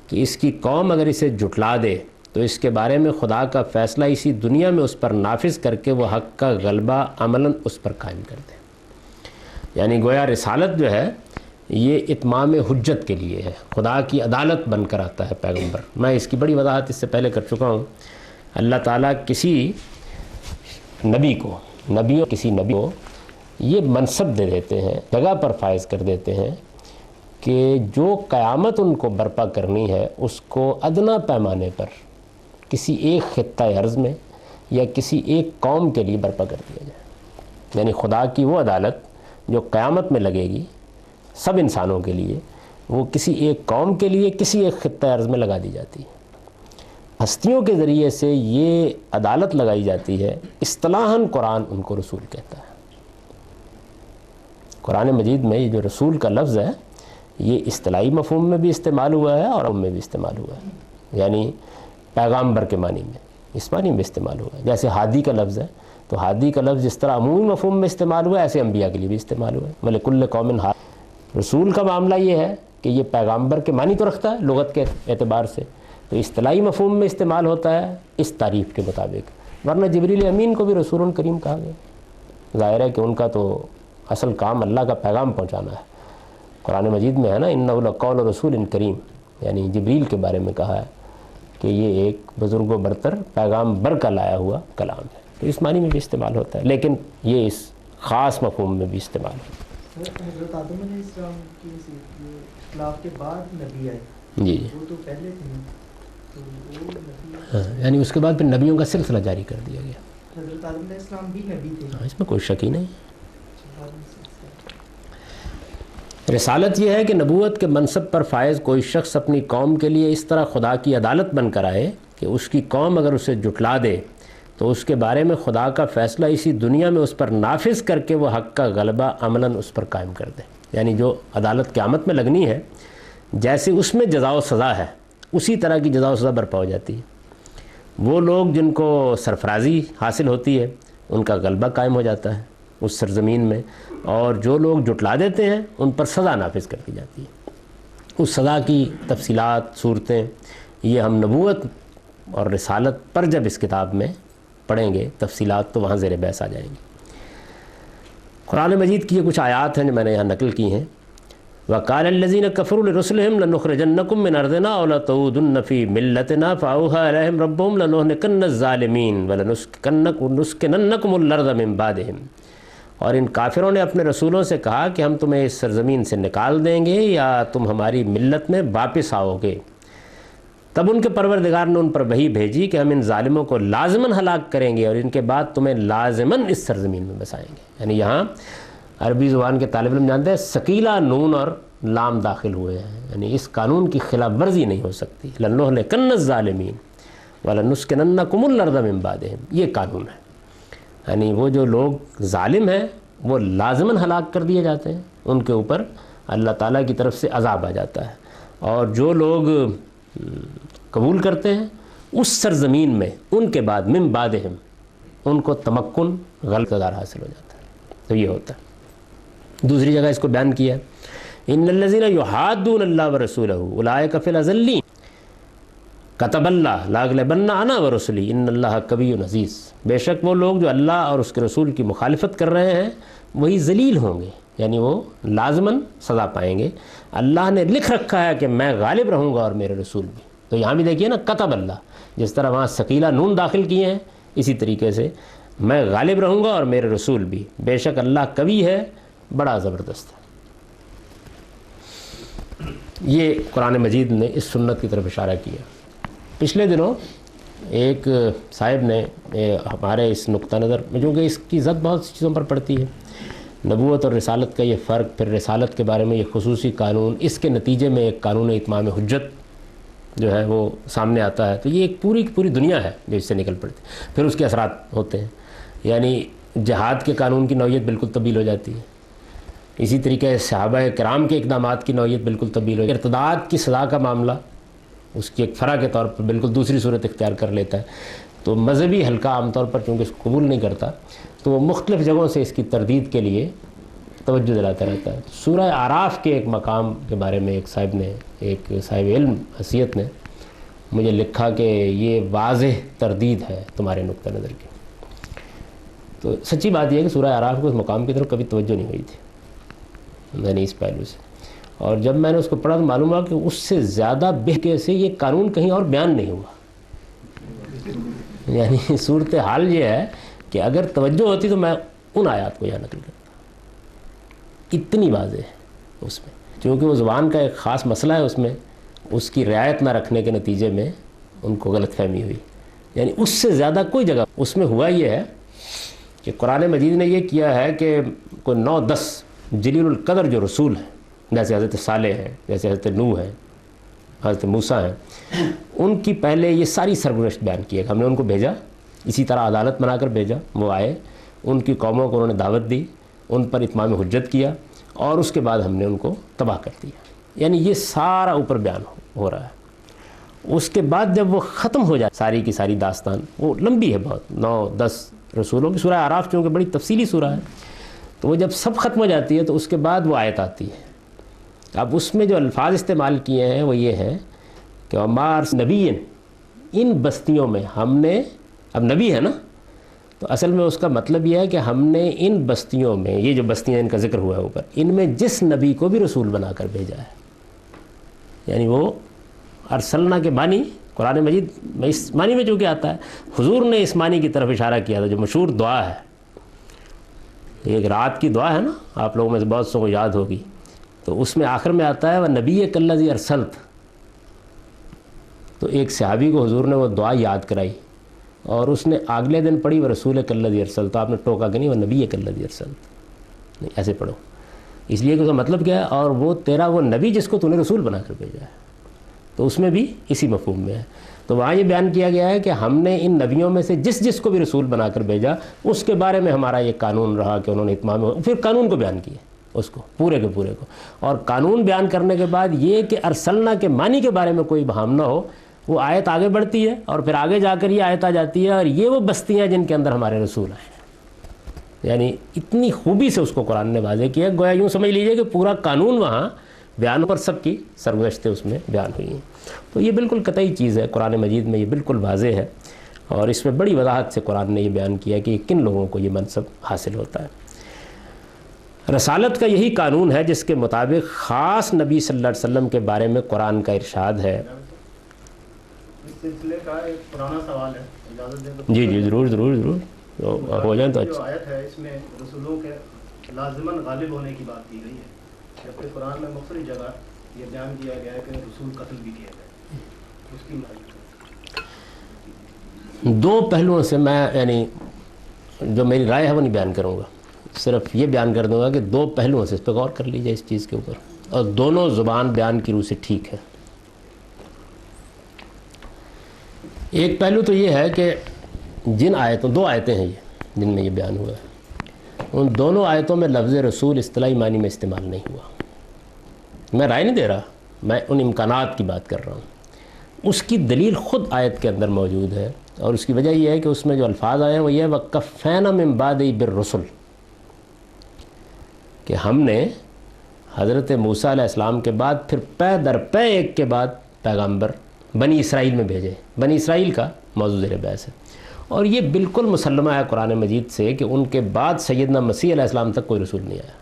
کہ اس کی قوم اگر اسے جھٹلا دے تو اس کے بارے میں خدا کا فیصلہ اسی دنیا میں اس پر نافذ کر کے وہ حق کا غلبہ عملاً اس پر قائم کر دے۔ یعنی گویا رسالت جو ہے یہ اتمام حجت کے لیے ہے، خدا کی عدالت بن کر آتا ہے پیغمبر۔ میں اس کی بڑی وضاحت اس سے پہلے کر چکا ہوں۔ اللہ تعالیٰ کسی نبی کو یہ منصب دے دیتے ہیں، جگہ پر فائز کر دیتے ہیں کہ جو قیامت ان کو برپا کرنی ہے اس کو ادنا پیمانے پر کسی ایک خطہ ارض میں یا کسی ایک قوم کے لیے برپا کر دیا جائے۔ یعنی خدا کی وہ عدالت جو قیامت میں لگے گی سب انسانوں کے لیے، وہ کسی ایک قوم کے لیے کسی ایک خطہ ارض میں لگا دی جاتی ہے۔ ہستیوں کے ذریعے سے یہ عدالت لگائی جاتی ہے، اصطلاحاً قرآن ان کو رسول کہتا ہے۔ قرآن مجید میں یہ جو رسول کا لفظ ہے یہ اصطلاحی مفہوم میں بھی استعمال ہوا ہے اور میں بھی استعمال ہوا ہے، یعنی پیغامبر کے معنی میں، اس معنی میں استعمال ہوا ہے۔ جیسے ہادی کا لفظ ہے تو ہادی کا لفظ جس طرح عمومی مفہوم میں استعمال ہوا ہے ایسے انبیاء کے لیے بھی استعمال ہوا ہے، وَلِكُلِّ قَوْمٍ ہاد۔ رسول کا معاملہ یہ ہے کہ یہ پیغامبر کے معنی تو رکھتا ہے لغت کے اعتبار سے، تو اصطلاحی مفہوم میں استعمال ہوتا ہے اس تعریف کے مطابق، ورنہ جبریل امین کو بھی رسول کریم کہا گیا۔ ظاہر ہے کہ ان کا تو اصل کام اللہ کا پیغام پہنچانا ہے۔ قرآن مجید میں ہے نا اِنَّهُ لَقَوْلُ رَسُولٍ کریم، یعنی جبریل کے بارے میں کہا ہے کہ یہ ایک بزرگ و برتر پیغام بر کا لایا ہوا کلام ہے، تو اس معنی میں بھی استعمال ہوتا ہے، لیکن یہ اس خاص مفہوم میں بھی استعمال ہوتا ہے۔ حضرت آدم علیہ السلام کی اختلاف کے بعد نبی آئے، جی وہ تو پہلے تھے، تو وہ نبی، ہاں، یعنی اس کے بعد پھر نبیوں کا سلسلہ جاری کر دیا گیا۔ حضرت آدم علیہ السلام بھی نبی تھے۔ اس میں کوئی شک ہی نہیں۔ رسالت یہ ہے کہ نبوت کے منصب پر فائز کوئی شخص اپنی قوم کے لیے اس طرح خدا کی عدالت بن کر آئے کہ اس کی قوم اگر اسے جھٹلا دے تو اس کے بارے میں خدا کا فیصلہ اسی دنیا میں اس پر نافذ کر کے وہ حق کا غلبہ عملاً اس پر قائم کر دے۔ یعنی جو عدالت قیامت میں لگنی ہے، جیسے اس میں جزا و سزا ہے اسی طرح کی جزا و سزا برپا ہو جاتی ہے۔ وہ لوگ جن کو سرفرازی حاصل ہوتی ہے ان کا غلبہ قائم ہو جاتا ہے اس سرزمین میں، اور جو لوگ جھٹلا دیتے ہیں ان پر سزا نافذ کر دی جاتی ہے۔ اس سزا کی تفصیلات، صورتیں یہ ہم نبوت اور رسالت پر جب اس کتاب میں پڑھیں گے تفصیلات تو وہاں زیر بحث آ جائیں گی۔ قرآن مجید کی یہ کچھ آیات ہیں جو میں نے یہاں نقل کی ہیں۔ وَقَالَ الَّذِينَ كَفَرُوا لِرُسُلِهِمْ لَنُخْرِجَنَّكُم مِّنْ أَرْضِنَا أَوْ لَتَعُودُنَّ فِي مِلَّتِنَا فَأَوْحَىٰ إِلَيْهِمْ رَبُّهُمْ لَنُهْلِكَنَّ الظَّالِمِينَ وَلَنُسْكِنَنَّكُمُ الْأَرْضَ مِن بَعْدِهِمْ۔ اور ان کافروں نے اپنے رسولوں سے کہا کہ ہم تمہیں اس سرزمین سے نکال دیں گے یا تم ہماری ملت میں واپس آؤ گے۔ تب ان کے پروردگار نے ان پر وحی بھیجی کہ ہم ان ظالموں کو لازماً ہلاک کریں گے اور ان کے بعد تمہیں لازماً اس سرزمین میں بسائیں گے۔ یعنی یہاں عربی زبان کے طالب علم جانتے ہیں ثقیلہ نون اور لام داخل ہوئے ہیں، یعنی اس قانون کی خلاف ورزی نہیں ہو سکتی۔ لَنُهْلِكَنَّ الظَّالِمِينَ وَلَنُسْكِنَنَّكُمُ الْأَرْضَ مِن بَعْدِهِمْ، یہ قانون ہے۔ یعنی وہ جو لوگ ظالم ہیں وہ لازماً ہلاک کر دیے جاتے ہیں، ان کے اوپر اللہ تعالیٰ کی طرف سے عذاب آ جاتا ہے، اور جو لوگ قبول کرتے ہیں اس سرزمین میں ان کے بعد من بعدہم ان کو تمکن غلطہ حاصل ہو جاتا ہے۔ تو یہ ہوتا ہے۔ دوسری جگہ اس کو بیان کیا ان الذین یحادون اللہ ورسولہ اولئک فی الاذلین کتب اللہ لاغلبن انا ورسلی ان اللہ قوی عزیز۔ بے شک وہ لوگ جو اللہ اور اس کے رسول کی مخالفت کر رہے ہیں وہی ذلیل ہوں گے، یعنی وہ لازماً سزا پائیں گے۔ اللہ نے لکھ رکھا ہے کہ میں غالب رہوں گا اور میرے رسول بھی۔ تو یہاں بھی دیکھیے نا کتب اللہ، جس طرح وہاں ثقیلہ نون داخل کیے ہیں اسی طریقے سے میں غالب رہوں گا اور میرے رسول بھی، بے شک اللہ قوی ہے، بڑا زبردست ہے۔ یہ قرآن مجید نے اس سنت کی طرف اشارہ کیا۔ پچھلے دنوں ایک صاحب نے ہمارے اس نقطہ نظر میں، چونکہ اس کی زد بہت سی چیزوں پر پڑتی ہے، نبوت اور رسالت کا یہ فرق، پھر رسالت کے بارے میں یہ خصوصی قانون، اس کے نتیجے میں ایک قانون اتمام حجت جو ہے وہ سامنے آتا ہے، تو یہ ایک پوری دنیا ہے جو اس سے نکل پڑتی ہے۔ پھر اس کے اثرات ہوتے ہیں، یعنی جہاد کے قانون کی نوعیت بالکل تبدیل ہو جاتی ہے، اسی طریقے صحابہ کرام کے اقدامات کی نوعیت بالکل تبدیل ہو جاتی ہے۔ ارتداد کی سزا کا معاملہ اس کی ایک فرع کے طور پر بالکل دوسری صورت اختیار کر لیتا ہے۔ تو مذہبی حلقہ عام طور پر چونکہ اس کو قبول نہیں کرتا تو وہ مختلف جگہوں سے اس کی تردید کے لیے توجہ دلاتا رہتا ہے۔ سورہ اعراف کے ایک مقام کے بارے میں ایک صاحب نے، ایک صاحب علم حیثیت نے مجھے لکھا کہ یہ واضح تردید ہے تمہارے نقطہ نظر کی۔ تو سچی بات یہ ہے کہ سورہ اعراف کو اس مقام کی طرف کبھی توجہ نہیں ہوئی تھی میں نے اس پہلو سے، اور جب میں نے اس کو پڑھا تو معلوم ہوا کہ اس سے زیادہ بہتر سے یہ قانون کہیں اور بیان نہیں ہوا۔ یعنی صورتحال یہ ہے کہ اگر توجہ ہوتی تو میں ان آیات کو یہاں نقل کرتا، اتنی واضح ہے اس میں، چونکہ وہ زبان کا ایک خاص مسئلہ ہے، اس میں اس کی رعایت نہ رکھنے کے نتیجے میں ان کو غلط فہمی ہوئی۔ یعنی اس سے زیادہ کوئی جگہ اس میں ہوا یہ ہے کہ قرآن مجید نے یہ کیا ہے کہ کوئی 9-10 جلیل القدر جو رسول ہیں، جیسے حضرت صالح ہیں، جیسے حضرت نوح ہیں، حضرت موسیٰ ہیں، ان کی پہلے یہ ساری سرگزشت بیان کی ہے. ہم نے ان کو بھیجا، اسی طرح عدالت بنا کر بھیجا، وہ آئے، ان کی قوموں کو انہوں نے دعوت دی، ان پر اتمام حجت کیا، اور اس کے بعد ہم نے ان کو تباہ کر دیا. یعنی یہ سارا اوپر بیان ہو رہا ہے. اس کے بعد جب وہ ختم ہو جائے ساری کی ساری داستان، وہ لمبی ہے بہت، 9-10 رسولوں کی سورہ اعراف چونکہ بڑی تفصیلی سورہ ہے، تو وہ جب سب ختم ہو جاتی ہے تو اس کے بعد وہ آیت آتی ہے. اب اس میں جو الفاظ استعمال کیے ہیں وہ یہ ہیں کہ وَمَا نبی، ان بستیوں میں ہم نے، اب نبی ہے نا، تو اصل میں اس کا مطلب یہ ہے کہ ہم نے ان بستیوں میں، یہ جو بستیاں ان کا ذکر ہوا ہے اوپر، ان میں جس نبی کو بھی رسول بنا کر بھیجا ہے. یعنی وہ ارسلنا کے معنی قرآن مجید میں اس معنی میں چونکہ آتا ہے، حضور نے اس معنی کی طرف اشارہ کیا تھا جو مشہور دعا ہے، ایک رات کی دعا ہے نا، آپ لوگوں میں سے بہت سو کو یاد ہوگی، تو اس میں آخر میں آتا ہے وَنَبِيَّكَ الَّذِي أَرْسَلْتَ. تو ایک صحابی کو حضور نے وہ دعا یاد کرائی اور اس نے اگلے دن پڑھی وَرَسُولَكَ الَّذِي أَرْسَلْتَ. تو آپ نے ٹوکا کہ نہیں وَنَبِيَّكَ الَّذِي أَرْسَلْتَ، نہیں ایسے پڑھو، اس لیے کہ اس کا مطلب کیا ہے، اور وہ تیرا وہ نبی جس کو تو نے رسول بنا کر بھیجا ہے. تو اس میں بھی اسی مفہوم میں ہے. تو وہاں یہ بیان کیا گیا ہے کہ ہم نے ان نبیوں میں سے جس کو بھی رسول بنا کر بھیجا، اس کے بارے میں ہمارا یہ قانون رہا کہ انہوں نے اتمام، پھر قانون کو بیان کیا اس کو پورے کے پورے کو. اور قانون بیان کرنے کے بعد یہ کہ ارسلنا کے معنی کے بارے میں کوئی بہام نہ ہو، وہ آیت آگے بڑھتی ہے اور پھر آگے جا کر یہ آیت آ جاتی ہے، اور یہ وہ بستیاں جن کے اندر ہمارے رسول آئے. یعنی اتنی خوبی سے اس کو قرآن نے واضح کیا، گویا یوں سمجھ لیجئے کہ پورا قانون وہاں بیان پر سب کی سرگزشتیں اس میں بیان ہوئی ہیں. تو یہ بالکل قطعی چیز ہے، قرآن مجید میں یہ بالکل واضح ہے، اور اس میں بڑی وضاحت سے قرآن نے یہ بیان کیا کہ کن لوگوں کو یہ منصب حاصل ہوتا ہے. رسالت کا یہی قانون ہے جس کے مطابق خاص نبی صلی اللہ علیہ وسلم کے بارے میں قرآن کا ارشاد ہے. اس سلسلے کا ایک پرانا سوال ہے، اجازت دیں تو؟ جی ضرور ہو جائیں تو جو اچھا. آیت ہے اس میں رسولوں کے لازماً غالب ہونے کی بات کی گئی ہے، جبکہ قرآن میں مختلف جگہ یہ بیان کیا گیا ہے کہ رسول قتل بھی کیے گئے. اس کی دو پہلوؤں سے میں، یعنی جو میری رائے ہے وہ نہیں بیان کروں گا، صرف یہ بیان کر دوں گا کہ دو پہلوؤں سے اس پہ غور کر لیجیے اس چیز کے اوپر، اور دونوں زبان بیان کی روح سے ٹھیک ہے. ایک پہلو تو یہ ہے کہ جن آیتوں، دو آیتیں ہیں یہ جن میں یہ بیان ہوا ہے، ان دونوں آیتوں میں لفظ رسول اصطلاحی معنی میں استعمال نہیں ہوا. میں رائے نہیں دے رہا، میں ان امکانات کی بات کر رہا ہوں. اس کی دلیل خود آیت کے اندر موجود ہے، اور اس کی وجہ یہ ہے کہ اس میں جو الفاظ آئے ہیں وہ یہ ہے وَقَفَّيْنَا مِن بَعْدِهِ بِالرُّسُلِ، کہ ہم نے حضرت موسیٰ علیہ السلام کے بعد پھر پے در پے ایک کے بعد پیغمبر بنی اسرائیل میں بھیجے. بنی اسرائیل کا موضوع زیر بحث ہے، اور یہ بالکل مسلمہ ہے قرآن مجید سے کہ ان کے بعد سیدنا مسیح علیہ السلام تک کوئی رسول نہیں آیا.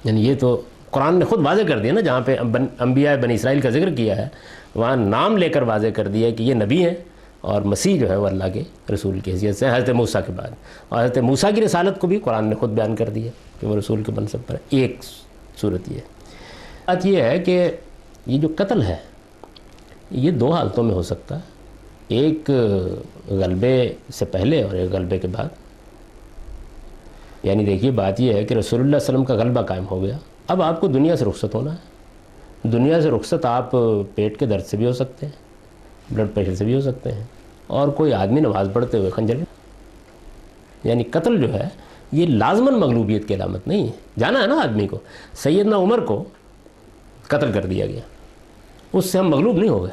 یعنی یہ تو قرآن نے خود واضح کر دیا نا، جہاں پہ انبیاء بنی اسرائیل کا ذکر کیا ہے وہاں نام لے کر واضح کر دیا کہ یہ نبی ہیں، اور مسیح جو ہے وہ اللہ کے رسول کی حیثیت سے حضرت موسیٰ کے بعد. اور حضرت موسیٰ کی رسالت کو بھی قرآن نے خود بیان کر دیا کہ وہ رسول کے منصب پر ہے. ایک صورت یہ بات یہ ہے کہ یہ جو قتل ہے یہ دو حالتوں میں ہو سکتا ہے، ایک غلبے سے پہلے اور ایک غلبے کے بعد. یعنی دیکھیے بات یہ ہے کہ رسول اللہ صلی اللہ علیہ وسلم کا غلبہ قائم ہو گیا، اب آپ کو دنیا سے رخصت ہونا ہے. دنیا سے رخصت آپ پیٹ کے درد سے بھی ہو سکتے ہیں، بلڈ پریشر سے بھی ہو سکتے ہیں، اور کوئی آدمی نماز پڑھتے ہوئے خنجر. یعنی قتل جو ہے یہ لازماً مغلوبیت کی علامت نہیں ہے. جانا ہے نا آدمی کو، سیدنا عمر کو قتل کر دیا گیا، اس سے ہم مغلوب نہیں ہو گئے.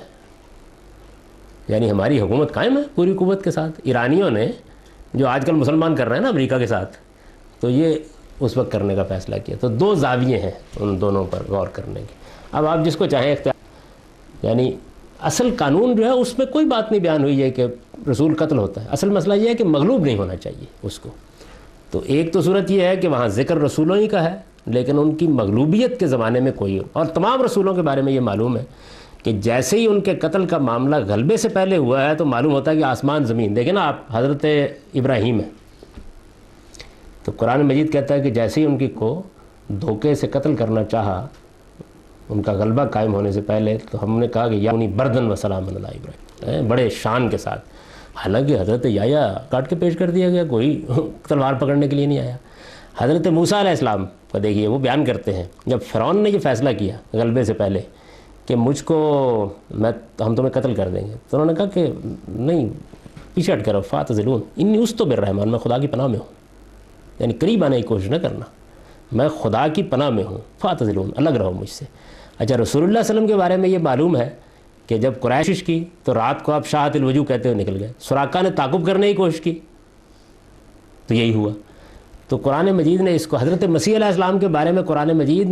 یعنی ہماری حکومت قائم ہے پوری قوت کے ساتھ. ایرانیوں نے جو آج کل مسلمان کر رہے ہیں نا امریکہ کے ساتھ، تو یہ اس وقت کرنے کا فیصلہ کیا. تو دو زاویے ہیں ان دونوں پر غور کرنے کے. اب آپ جس کو چاہیں اختیار، یعنی اصل قانون جو ہے اس میں کوئی بات نہیں بیان ہوئی ہے کہ رسول قتل ہوتا ہے. اصل مسئلہ یہ ہے کہ مغلوب نہیں ہونا چاہیے اس کو. تو ایک تو صورت یہ ہے کہ وہاں ذکر رسولوں ہی کا ہے، لیکن ان کی مغلوبیت کے زمانے میں کوئی، اور تمام رسولوں کے بارے میں یہ معلوم ہے کہ جیسے ہی ان کے قتل کا معاملہ غلبے سے پہلے ہوا ہے تو معلوم ہوتا ہے کہ آسمان زمین، دیکھیں نا آپ حضرت ابراہیم ہے، تو قرآن مجید کہتا ہے کہ جیسے ہی ان کی کو دھوکے سے قتل کرنا چاہا ان کا غلبہ قائم ہونے سے پہلے، تو ہم نے کہا کہ یعنی بردن و سلام علی ابراہیم، بڑے شان کے ساتھ. حالانکہ حضرت یحییٰ کاٹ کے پیش کر دیا گیا، کوئی تلوار پکڑنے کے لیے نہیں آیا. حضرت موسیٰ علیہ السلام کو دیکھیے وہ بیان کرتے ہیں جب فرعون نے یہ فیصلہ کیا غلبے سے پہلے کہ مجھ کو ہم تمہیں قتل کر دیں گے، تو انہوں نے کہا کہ نہیں، پیچھے ہٹ کر فاعتزلون انی اُسْتُ بِالرحمٰن، میں خدا کی پناہ میں ہوں، یعنی قریب آنے کی کوشش نہ کرنا، میں خدا کی پناہ میں ہوں، فاعتزلون، الگ رہو مجھ سے۔ اچھا، رسول اللہ صلی اللہ علیہ وسلم کے بارے میں یہ معلوم ہے کہ جب قریش کی تو رات کو آپ شاہت الوجوہ کہتے ہوئے نکل گئے، سراقہ نے تعاقب کرنے کی کوشش کی تو یہی ہوا۔ تو قرآن مجید نے اس کو، حضرت مسیح علیہ السلام کے بارے میں قرآن مجید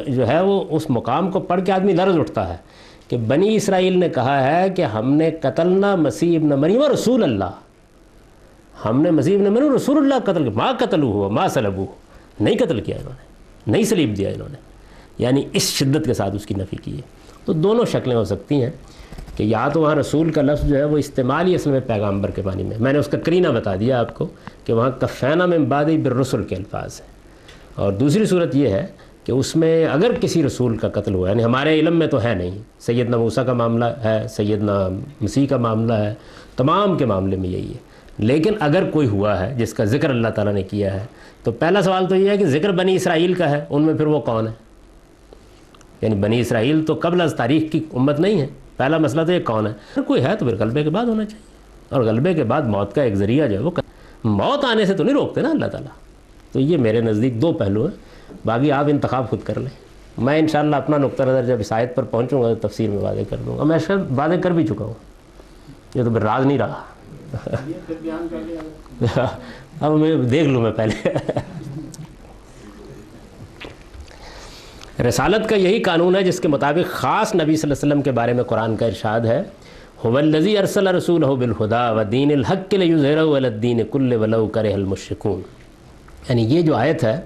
جو ہے وہ اس مقام کو پڑھ کے آدمی لرز اٹھتا ہے کہ بنی اسرائیل نے کہا ہے کہ ہم نے قتلنا مسیح ابن مریم رسول اللہ، ہم نے مسیح ابن مریم رسول اللہ قتل کیا، ما قتلوہ ہوا ما صلبوہ، نہیں قتل کیا انہوں نے، نہیں صلیب دیا انہوں نے، یعنی اس شدت کے ساتھ اس کی نفی کی ہے۔ تو دونوں شکلیں ہو سکتی ہیں کہ یا تو وہاں رسول کا لفظ جو ہے وہ استعمال ہی اصل میں پیغامبر کے معنی میں نے اس کا قرینہ بتا دیا آپ کو کہ وہاں کفینہ من بعد بالرسل کے الفاظ ہیں، اور دوسری صورت یہ ہے کہ اس میں اگر کسی رسول کا قتل ہوا، یعنی ہمارے علم میں تو ہے نہیں، سیدنا موسیٰ کا معاملہ ہے، سیدنا مسیح کا معاملہ ہے، تمام کے معاملے میں یہی ہے، لیکن اگر کوئی ہوا ہے جس کا ذکر اللہ تعالیٰ نے کیا ہے تو پہلا سوال تو یہ ہے کہ ذکر بنی اسرائیل کا ہے، ان میں پھر وہ کون ہے؟ یعنی بنی اسرائیل تو قبل از تاریخ کی امت نہیں ہے، پہلا مسئلہ تو یہ کون ہے؟ اگر کوئی ہے تو پھر غلبے کے بعد ہونا چاہیے، اور غلبے کے بعد موت کا ایک ذریعہ جو ہے وہ موت آنے سے تو نہیں روکتے نا اللہ تعالیٰ۔ تو یہ میرے نزدیک دو پہلو ہیں، باقی آپ انتخاب خود کر لیں۔ میں انشاءاللہ اپنا نقطہ نظر جب اس آیت پر پہنچوں گا تو تفسیر میں واضح کر دوں گا، میں شاید واضح کر بھی چکا ہوں، یہ تو پھر راز نہیں رہا۔ اب میں دیکھ لوں میں پہلے۔ رسالت کا یہی قانون ہے جس کے مطابق خاص نبی صلی اللہ علیہ وسلم کے بارے میں قرآن کا ارشاد ہے، هو الذی ارسل رسولہ بالہدی ودین الحق لیظہرہ علی الدین کلہ ولو کرہ المشرکون۔ یعنی یہ جو آیت ہے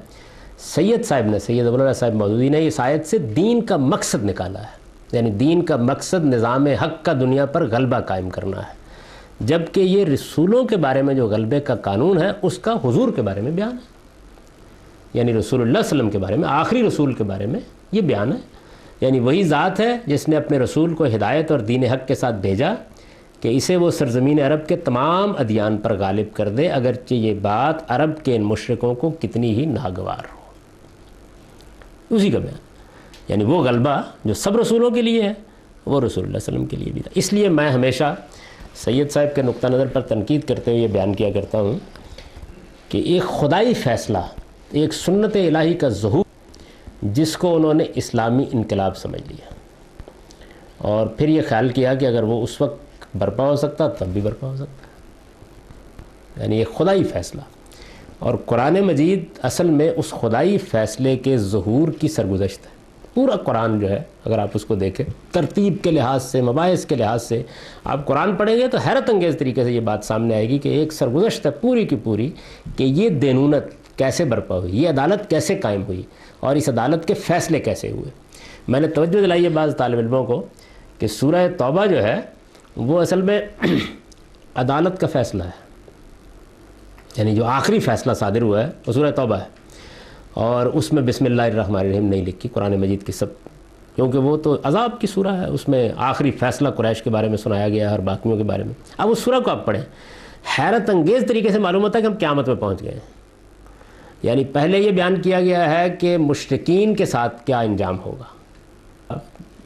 سید صاحب نے، سید ابو العلا صاحب مودودی نے اس آیت سے دین کا مقصد نکالا ہے، یعنی دین کا مقصد نظام حق کا دنیا پر غلبہ قائم کرنا ہے، جبکہ یہ رسولوں کے بارے میں جو غلبے کا قانون ہے اس کا حضور کے بارے میں بیان ہے، یعنی رسول اللہ صلی اللہ علیہ وسلم کے بارے میں، آخری رسول کے بارے میں یہ بیان ہے، یعنی وہی ذات ہے جس نے اپنے رسول کو ہدایت اور دین حق کے ساتھ بھیجا کہ اسے وہ سرزمین عرب کے تمام ادیان پر غالب کر دے، اگرچہ یہ بات عرب کے ان مشرکوں کو کتنی ہی ناگوار ہو۔ اسی کا بیان، یعنی وہ غلبہ جو سب رسولوں کے لیے ہے وہ رسول اللہ صلی اللہ علیہ وسلم کے لیے بھی تھا۔ اس لیے میں ہمیشہ سید صاحب کے نقطہ نظر پر تنقید کرتے ہوئے یہ بیان کیا کرتا ہوں کہ ایک خدائی فیصلہ، ایک سنت الہی کا ظہور جس کو انہوں نے اسلامی انقلاب سمجھ لیا، اور پھر یہ خیال کیا کہ اگر وہ اس وقت برپا ہو سکتا تب بھی برپا ہو سکتا، یعنی ایک خدائی فیصلہ، اور قرآن مجید اصل میں اس خدائی فیصلے کے ظہور کی سرگزشت ہے۔ پورا قرآن جو ہے اگر آپ اس کو دیکھیں ترتیب کے لحاظ سے، مباحث کے لحاظ سے، آپ قرآن پڑھیں گے تو حیرت انگیز طریقے سے یہ بات سامنے آئے گی کہ ایک سرگزشت ہے پوری کی پوری کہ یہ دینونت کیسے برپا ہوئی، یہ عدالت کیسے قائم ہوئی، اور اس عدالت کے فیصلے کیسے ہوئے۔ میں نے توجہ دلائی ہے بعض طالب علموں کو کہ سورہ توبہ جو ہے وہ اصل میں عدالت کا فیصلہ ہے، یعنی جو آخری فیصلہ صادر ہوا ہے وہ سورہ توبہ ہے، اور اس میں بسم اللہ الرحمن الرحیم نہیں لکھی قرآن مجید کی سب، کیونکہ وہ تو عذاب کی سورہ ہے، اس میں آخری فیصلہ قریش کے بارے میں سنایا گیا ہے اور باقیوں کے بارے میں۔ اب اس سورہ کو آپ پڑھیں، حیرت انگیز طریقے سے معلوم ہوتا ہے کہ ہم قیامت میں پہنچ گئے ہیں۔ یعنی پہلے یہ بیان کیا گیا ہے کہ مشرکین کے ساتھ کیا انجام ہوگا،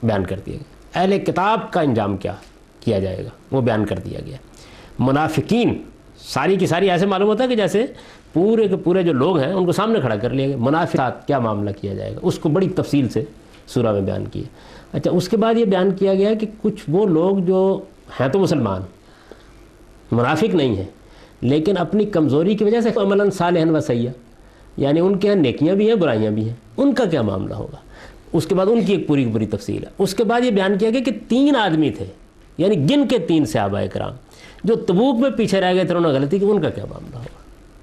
بیان کر دیا گیا، اہل کتاب کا انجام کیا کیا جائے گا وہ بیان کر دیا گیا، منافقین ساری کی ساری ایسے معلوم ہوتا ہے کہ جیسے پورے کے پورے جو لوگ ہیں ان کو سامنے کھڑا کر لیا گیا، منافقات کیا معاملہ کیا جائے گا اس کو بڑی تفصیل سے سورہ میں بیان کیا۔ اچھا، اس کے بعد یہ بیان کیا گیا کہ کچھ وہ لوگ جو ہیں تو مسلمان، منافق نہیں ہیں، لیکن اپنی کمزوری کی وجہ سے عملاً صالحاً و سیئا، یعنی ان کے یہاں نیکیاں بھی ہیں برائیاں بھی ہیں، ان کا کیا معاملہ ہوگا، اس کے بعد ان کی ایک پوری کی پوری تفصیل ہے۔ اس کے بعد یہ بیان کیا گیا کہ 3 آدمی تھے، یعنی گن کے 3 صحابہ کرام جو تبوک میں پیچھے رہ گئے تھے، انہوں نے غلطی کی، ان کا کیا معاملہ ہوگا۔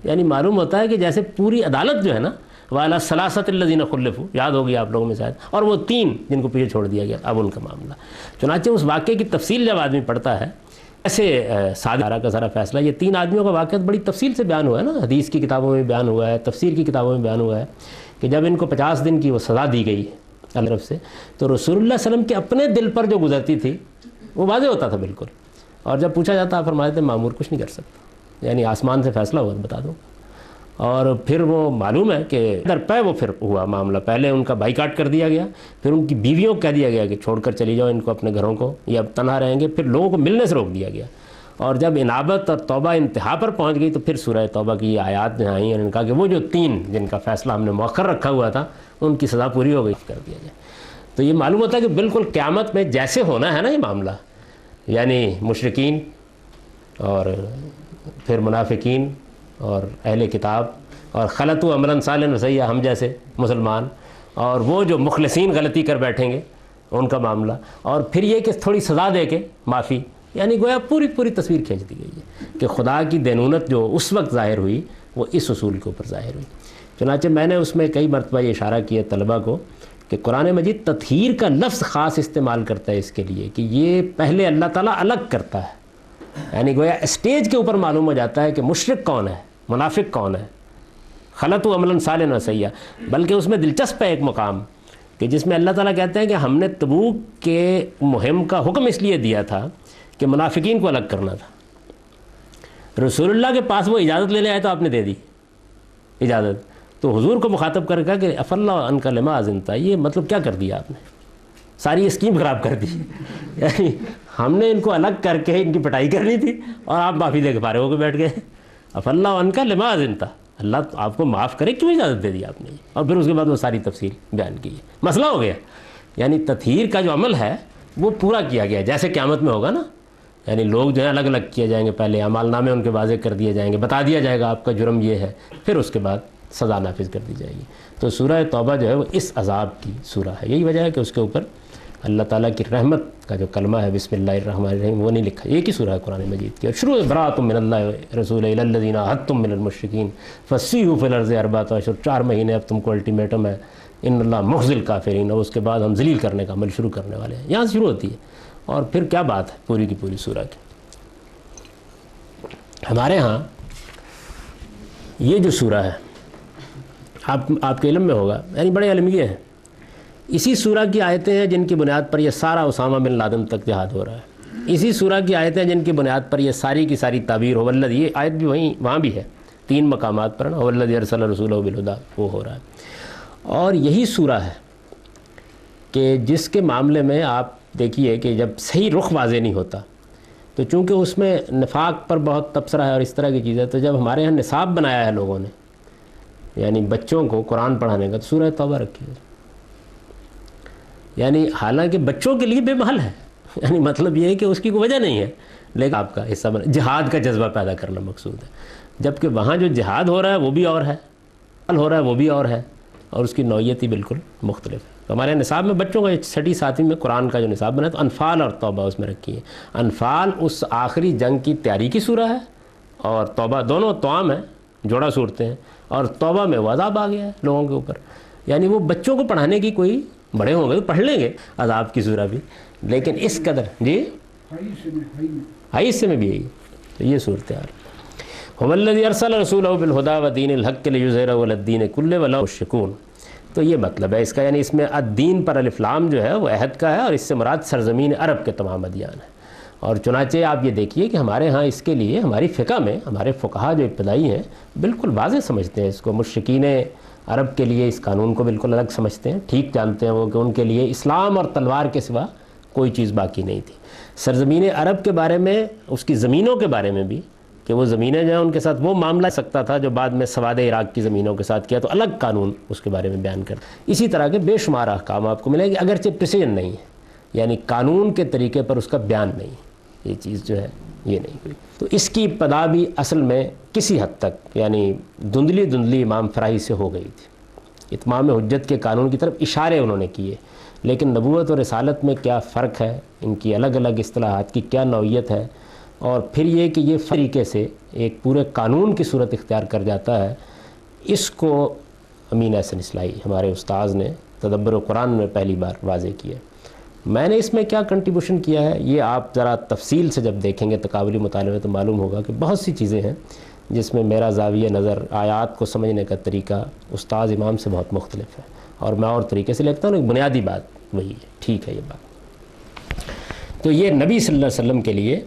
یعنی معلوم ہوتا ہے کہ جیسے پوری عدالت جو ہے نا وَعَلَى الثَّلَاثَةِ الَّذِينَ خُلِّفُوا، یاد ہوگی آپ لوگوں میں شاید، اور وہ 3 جن کو پیچھے چھوڑ دیا گیا، اب ان کا معاملہ۔ چنانچہ اس واقعے کی تفصیل جب آدمی پڑھتا ہے، ایسے سارا کا سارا فیصلہ، یہ 3 آدمیوں کا واقعہ بڑی تفصیل سے بیان ہوا ہے نا، حدیث کی کتابوں میں بیان ہوا ہے، تفسیر کی کتابوں میں بیان ہوا ہے کہ جب ان کو 50 دن کی وہ سزا دی گئی اللہ طرف سے، تو رسول اللہ صلی اللہ علیہ وسلم کے اپنے دل پر جو گزرتی تھی وہ واضح ہوتا تھا بالکل، اور جب پوچھا جاتا فرماتے تھے معمور کچھ نہیں کر سکتا، یعنی آسمان سے فیصلہ ہوا بتا دو، اور پھر وہ معلوم ہے کہ در پہ وہ پھر ہوا معاملہ، پہلے ان کا بائیکاٹ کر دیا گیا، پھر ان کی بیویوں کو کہہ دیا گیا کہ چھوڑ کر چلی جاؤ ان کو اپنے گھروں کو، یہ اب تنہا رہیں گے، پھر لوگوں کو ملنے سے روک دیا گیا، اور جب انابت اور توبہ انتہا پر پہنچ گئی تو پھر سورہ توبہ کی یہ آیات جو آئیں اور ان کا کہ وہ جو 3 جن کا فیصلہ ہم نے مؤخر رکھا ہوا تھا ان کی سزا پوری ہو گئی، کر دیا جائے۔ تو یہ معلوم ہوتا ہے کہ بالکل قیامت میں جیسے ہونا ہے نا یہ معاملہ، یعنی مشرکین اور پھر منافقین اور اہل کتاب اور خلطوا عملا صالحا وسیئا ہم جیسے مسلمان، اور وہ جو مخلصین غلطی کر بیٹھیں گے ان کا معاملہ، اور پھر یہ کہ تھوڑی سزا دے کے معافی، یعنی گویا پوری تصویر کھینچ دی گئی ہے کہ خدا کی دینونت جو اس وقت ظاہر ہوئی وہ اس اصول کے اوپر ظاہر ہوئی۔ چنانچہ میں نے اس میں کئی مرتبہ یہ اشارہ کیا طلبہ کو کہ قرآن مجید تطہیر کا لفظ خاص استعمال کرتا ہے اس کے لیے کہ یہ پہلے اللہ تعالیٰ الگ کرتا ہے، یعنی گویا اسٹیج کے اوپر معلوم ہو جاتا ہے کہ مشرک کون ہے، منافق کون ہے، خلطوا عملا صالحا وسیئا۔ بلکہ اس میں دلچسپ ہے ایک مقام کہ جس میں اللہ تعالیٰ کہتے ہیں کہ ہم نے تبوک کے مہم کا حکم اس لیے دیا تھا کہ منافقین کو الگ کرنا تھا، رسول اللہ کے پاس وہ اجازت لینے آئے تو آپ نے دے دی اجازت، تو حضور کو مخاطب کر کہا کہ عفا اللہ عنک لما اذنت، یہ مطلب کیا کر دیا آپ نے، ساری اسکیم خراب کر دی، یعنی ہم نے ان کو الگ کر کے ان کی پٹائی کرنی تھی اور آپ معافی دے کے فارغ ہو کے بیٹھ گئے، عفا اللہ عنک لما اذنت، اللہ آپ کو معاف کرے کیوں اجازت دے دی آپ نے، اور پھر اس کے بعد وہ ساری تفصیل بیان کی ہے، مسئلہ ہو گیا۔ یعنی تطہیر کا جو عمل ہے وہ پورا کیا گیا جیسے قیامت میں ہوگا نا، یعنی لوگ جو ہے الگ الگ کیے جائیں گے، پہلے اعمال نامے ان کے واضح کر دیے جائیں گے، بتا دیا جائے گا آپ کا جرم یہ ہے، پھر اس کے بعد سزا نافذ کر دی جائے گی۔ تو سورہ توبہ جو ہے وہ اس عذاب کی سورہ ہے، یہی وجہ ہے کہ اس کے اوپر اللہ تعالیٰ کی رحمت کا جو کلمہ ہے بسم اللہ الرحمن الرحیم وہ نہیں لکھا، ایک ہی سورہ ہے قرآن مجید کی، اور شروع براۃ من اللہ رسول الی الذین عاہدتم من المشرکین فسیحوا فی الارض اربعۃ اشہر، 4 مہینے اب تم کو الٹیمیٹم ہے، ان اللہ مخزی الکافرین، اور اس کے بعد ہم ذلیل کرنے کا عمل شروع کرنے والے ہیں، یہاں سے شروع ہوتی ہے، اور پھر کیا بات ہے پوری کی پوری سورہ کی۔ ہمارے ہاں یہ جو سورہ ہے آپ کے علم میں ہوگا، یعنی بڑے علمیے ہیں، اسی سورہ کی آیتیں ہیں جن کی بنیاد پر یہ سارا اسامہ بن لادن تک جہاد ہو رہا ہے، اسی سورہ کی آیتیں جن کی بنیاد پر یہ ساری کی ساری تعبیر ہو والذی، یہ آیت بھی وہاں بھی ہے 3 مقامات پر نا، والذی ارسل رسولہ بالہدی وہ ہو رہا ہے، اور یہی سورہ ہے کہ جس کے معاملے میں آپ دیکھیے کہ جب صحیح رخ واضح نہیں ہوتا تو چونکہ اس میں نفاق پر بہت تبصرہ ہے اور اس طرح کی چیزیں، تو جب ہمارے یہاں نصاب بنایا ہے لوگوں نے یعنی بچوں کو قرآن پڑھانے کا، تو سورہ توبہ رکھی ہے، یعنی حالانکہ بچوں کے لیے بے محل ہے، یعنی مطلب یہ ہے کہ اس کی کوئی وجہ نہیں ہے، لیکن آپ کا حصہ بنا جہاد کا جذبہ پیدا کرنا مقصود ہے، جبکہ وہاں جو جہاد ہو رہا ہے وہ بھی اور ہے، ہو رہا ہے وہ بھی اور ہے، اور اس کی نوعیت ہی بالکل مختلف ہے۔ تو ہمارے نصاب میں بچوں کا 6ٹی 7ویں میں قرآن کا جو نصاب بنا ہے تو انفال اور توبہ اس میں رکھی ہے۔ انفال اس آخری جنگ کی تیاری کی سورہ ہے، اور توبہ دونوں توام ہیں، جوڑا صورتیں ہیں، اور توبہ میں وہ عذاب آ گیا ہے لوگوں کے اوپر، یعنی وہ بچوں کو پڑھانے کی کوئی، بڑے ہوں گے تو پڑھ لیں گے عذاب کی سورہ بھی، لیکن اس قدر جی حصے میں بھی یہی، تو یہ صورتحال۔ هو الذی ارسل رسولہ بالہدی ودین الحق لیظہرہ علی الدین کلہ ولو مشرکون، تو یہ مطلب ہے اس کا، یعنی اس میں الدین پر الف لام جو ہے وہ عہد کا ہے، اور اس سے مراد سرزمین عرب کے تمام ادیان ہیں۔ اور چنانچہ آپ یہ دیکھیے کہ ہمارے ہاں اس کے لیے ہماری فقہ میں ہمارے فقہا جو ابتدائی ہیں بالکل واضح سمجھتے ہیں اس کو، مشرکین عرب کے لیے اس قانون کو بالکل الگ سمجھتے ہیں، ٹھیک جانتے ہیں وہ کہ ان کے لیے اسلام اور تلوار کے سوا کوئی چیز باقی نہیں تھی۔ سرزمین عرب کے بارے میں، اس کی زمینوں کے بارے میں بھی، کہ وہ زمینیں جو ہیں ان کے ساتھ وہ معاملہ سکتا تھا جو بعد میں سواد عراق کی زمینوں کے ساتھ کیا، تو الگ قانون اس کے بارے میں بیان کرتا۔ اسی طرح کے بے شمار احکام آپ کو ملیں گے، اگرچہ پریسیجن نہیں ہے، یعنی قانون کے طریقے پر اس کا بیان نہیں، یہ چیز جو ہے یہ نہیں ہوئی۔ تو اس کی ابتدا بھی اصل میں کسی حد تک یعنی دھندلی امام فراہی سے ہو گئی تھی، اتمام حجت کے قانون کی طرف اشارے انہوں نے کیے، لیکن نبوت اور رسالت میں کیا فرق ہے، ان کی الگ الگ اصطلاحات کی کیا نوعیت ہے، اور پھر یہ کہ یہ طریقے سے ایک پورے قانون کی صورت اختیار کر جاتا ہے، اس کو امین احسن اصلاحی ہمارے استاذ نے تدبر قرآن میں پہلی بار واضح کیا۔ میں نے اس میں کیا کنٹریبیوشن کیا ہے یہ آپ ذرا تفصیل سے جب دیکھیں گے تقابلی مطالعے میں تو معلوم ہوگا کہ بہت سی چیزیں ہیں جس میں میرا زاویہ نظر آیات کو سمجھنے کا طریقہ استاذ امام سے بہت مختلف ہے، اور میں اور طریقے سے لکھتا ہوں، ایک بنیادی بات وہی ہے، ٹھیک ہے یہ بات۔ تو یہ نبی صلی اللہ علیہ وسلم کے لیے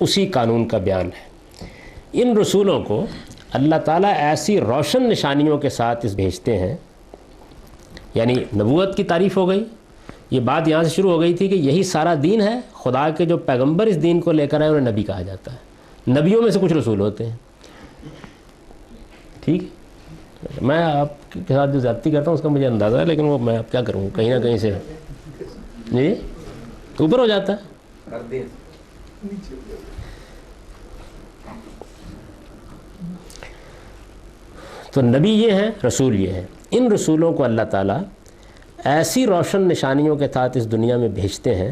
اسی قانون کا بیان ہے۔ ان رسولوں کو اللہ تعالیٰ ایسی روشن نشانیوں کے ساتھ اس بھیجتے ہیں. یعنی نبوت کی تعریف ہو گئی. یہ بات یہاں سے شروع ہو گئی تھی کہ یہی سارا دین ہے. خدا کے جو پیغمبر اس دین کو لے کر آئے انہیں نبی کہا جاتا ہے. نبیوں میں سے کچھ رسول ہوتے ہیں. ٹھیک ہے, میں آپ کے ساتھ جو زیادتی کرتا ہوں اس کا مجھے اندازہ ہے, لیکن وہ میں اب کیا کروں, کہیں نہ کہیں سے جی اوپر ہو جاتا ہے. تو نبی یہ ہیں, رسول یہ ہیں. ان رسولوں کو اللہ تعالیٰ ایسی روشن نشانیوں کے ساتھ اس دنیا میں بھیجتے ہیں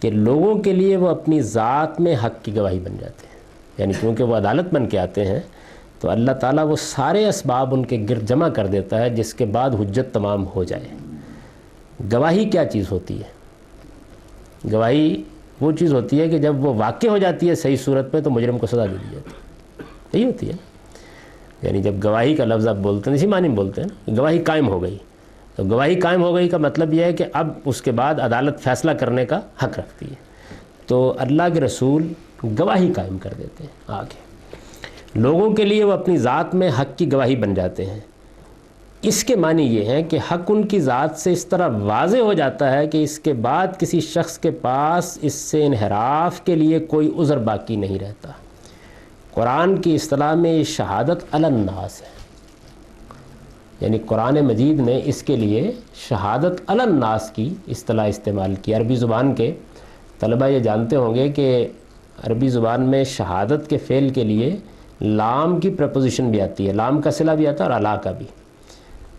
کہ لوگوں کے لیے وہ اپنی ذات میں حق کی گواہی بن جاتے ہیں. یعنی کیونکہ وہ عدالت بن کے آتے ہیں تو اللہ تعالیٰ وہ سارے اسباب ان کے گرد جمع کر دیتا ہے جس کے بعد حجت تمام ہو جائے. گواہی کیا چیز ہوتی ہے؟ گواہی وہ چیز ہوتی ہے کہ جب وہ واقع ہو جاتی ہے صحیح صورت میں تو مجرم کو سزا دے دی جاتی ہے. یہی ہوتی ہے نا. یعنی جب گواہی کا لفظ آپ بولتے ہیں, اسی معنی میں بولتے ہیں نا, گواہی قائم ہو گئی. تو گواہی قائم ہو گئی کا مطلب یہ ہے کہ اب اس کے بعد عدالت فیصلہ کرنے کا حق رکھتی ہے. تو اللہ کے رسول گواہی قائم کر دیتے ہیں. آگے لوگوں کے لیے وہ اپنی ذات میں حق کی گواہی بن جاتے ہیں. اس کے معنی یہ ہے کہ حق ان کی ذات سے اس طرح واضح ہو جاتا ہے کہ اس کے بعد کسی شخص کے پاس اس سے انحراف کے لیے کوئی عذر باقی نہیں رہتا. قرآن کی اصطلاح میں یہ شہادت علی الناس ہے. یعنی قرآن مجید نے اس کے لیے شہادت علی الناس کی اصطلاح استعمال کی. عربی زبان کے طلبہ یہ جانتے ہوں گے کہ عربی زبان میں شہادت کے فعل کے لیے لام کی پریپوزیشن بھی آتی ہے, لام کا صلہ بھی آتا ہے اور علا کا بھی.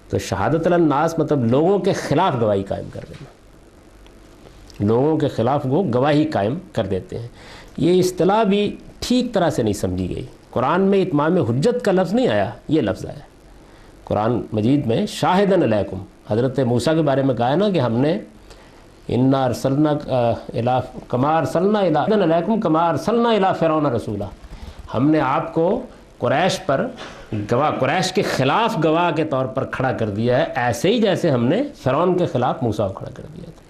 تو شہادت علی الناس مطلب لوگوں کے خلاف گواہی قائم کر دینا. لوگوں کے خلاف وہ گواہی قائم کر دیتے ہیں. یہ اصطلاح بھی ٹھیک طرح سے نہیں سمجھی گئی. قرآن میں اتمام حجت کا لفظ نہیں آیا, یہ لفظ آیا قرآن مجید میں. شاہدن علیکم, حضرت موسیٰ کے بارے میں کہا ہے نا کہ ہم نے انا ارسلنا کما ارسلنا علیکم کما ارسلنا الی فرعون رسولا, ہم نے آپ کو قریش پر گواہ, قریش کے خلاف گواہ کے طور پر کھڑا کر دیا ہے, ایسے ہی جیسے ہم نے فرعون کے خلاف موسیٰ کو کھڑا کر دیا تھا.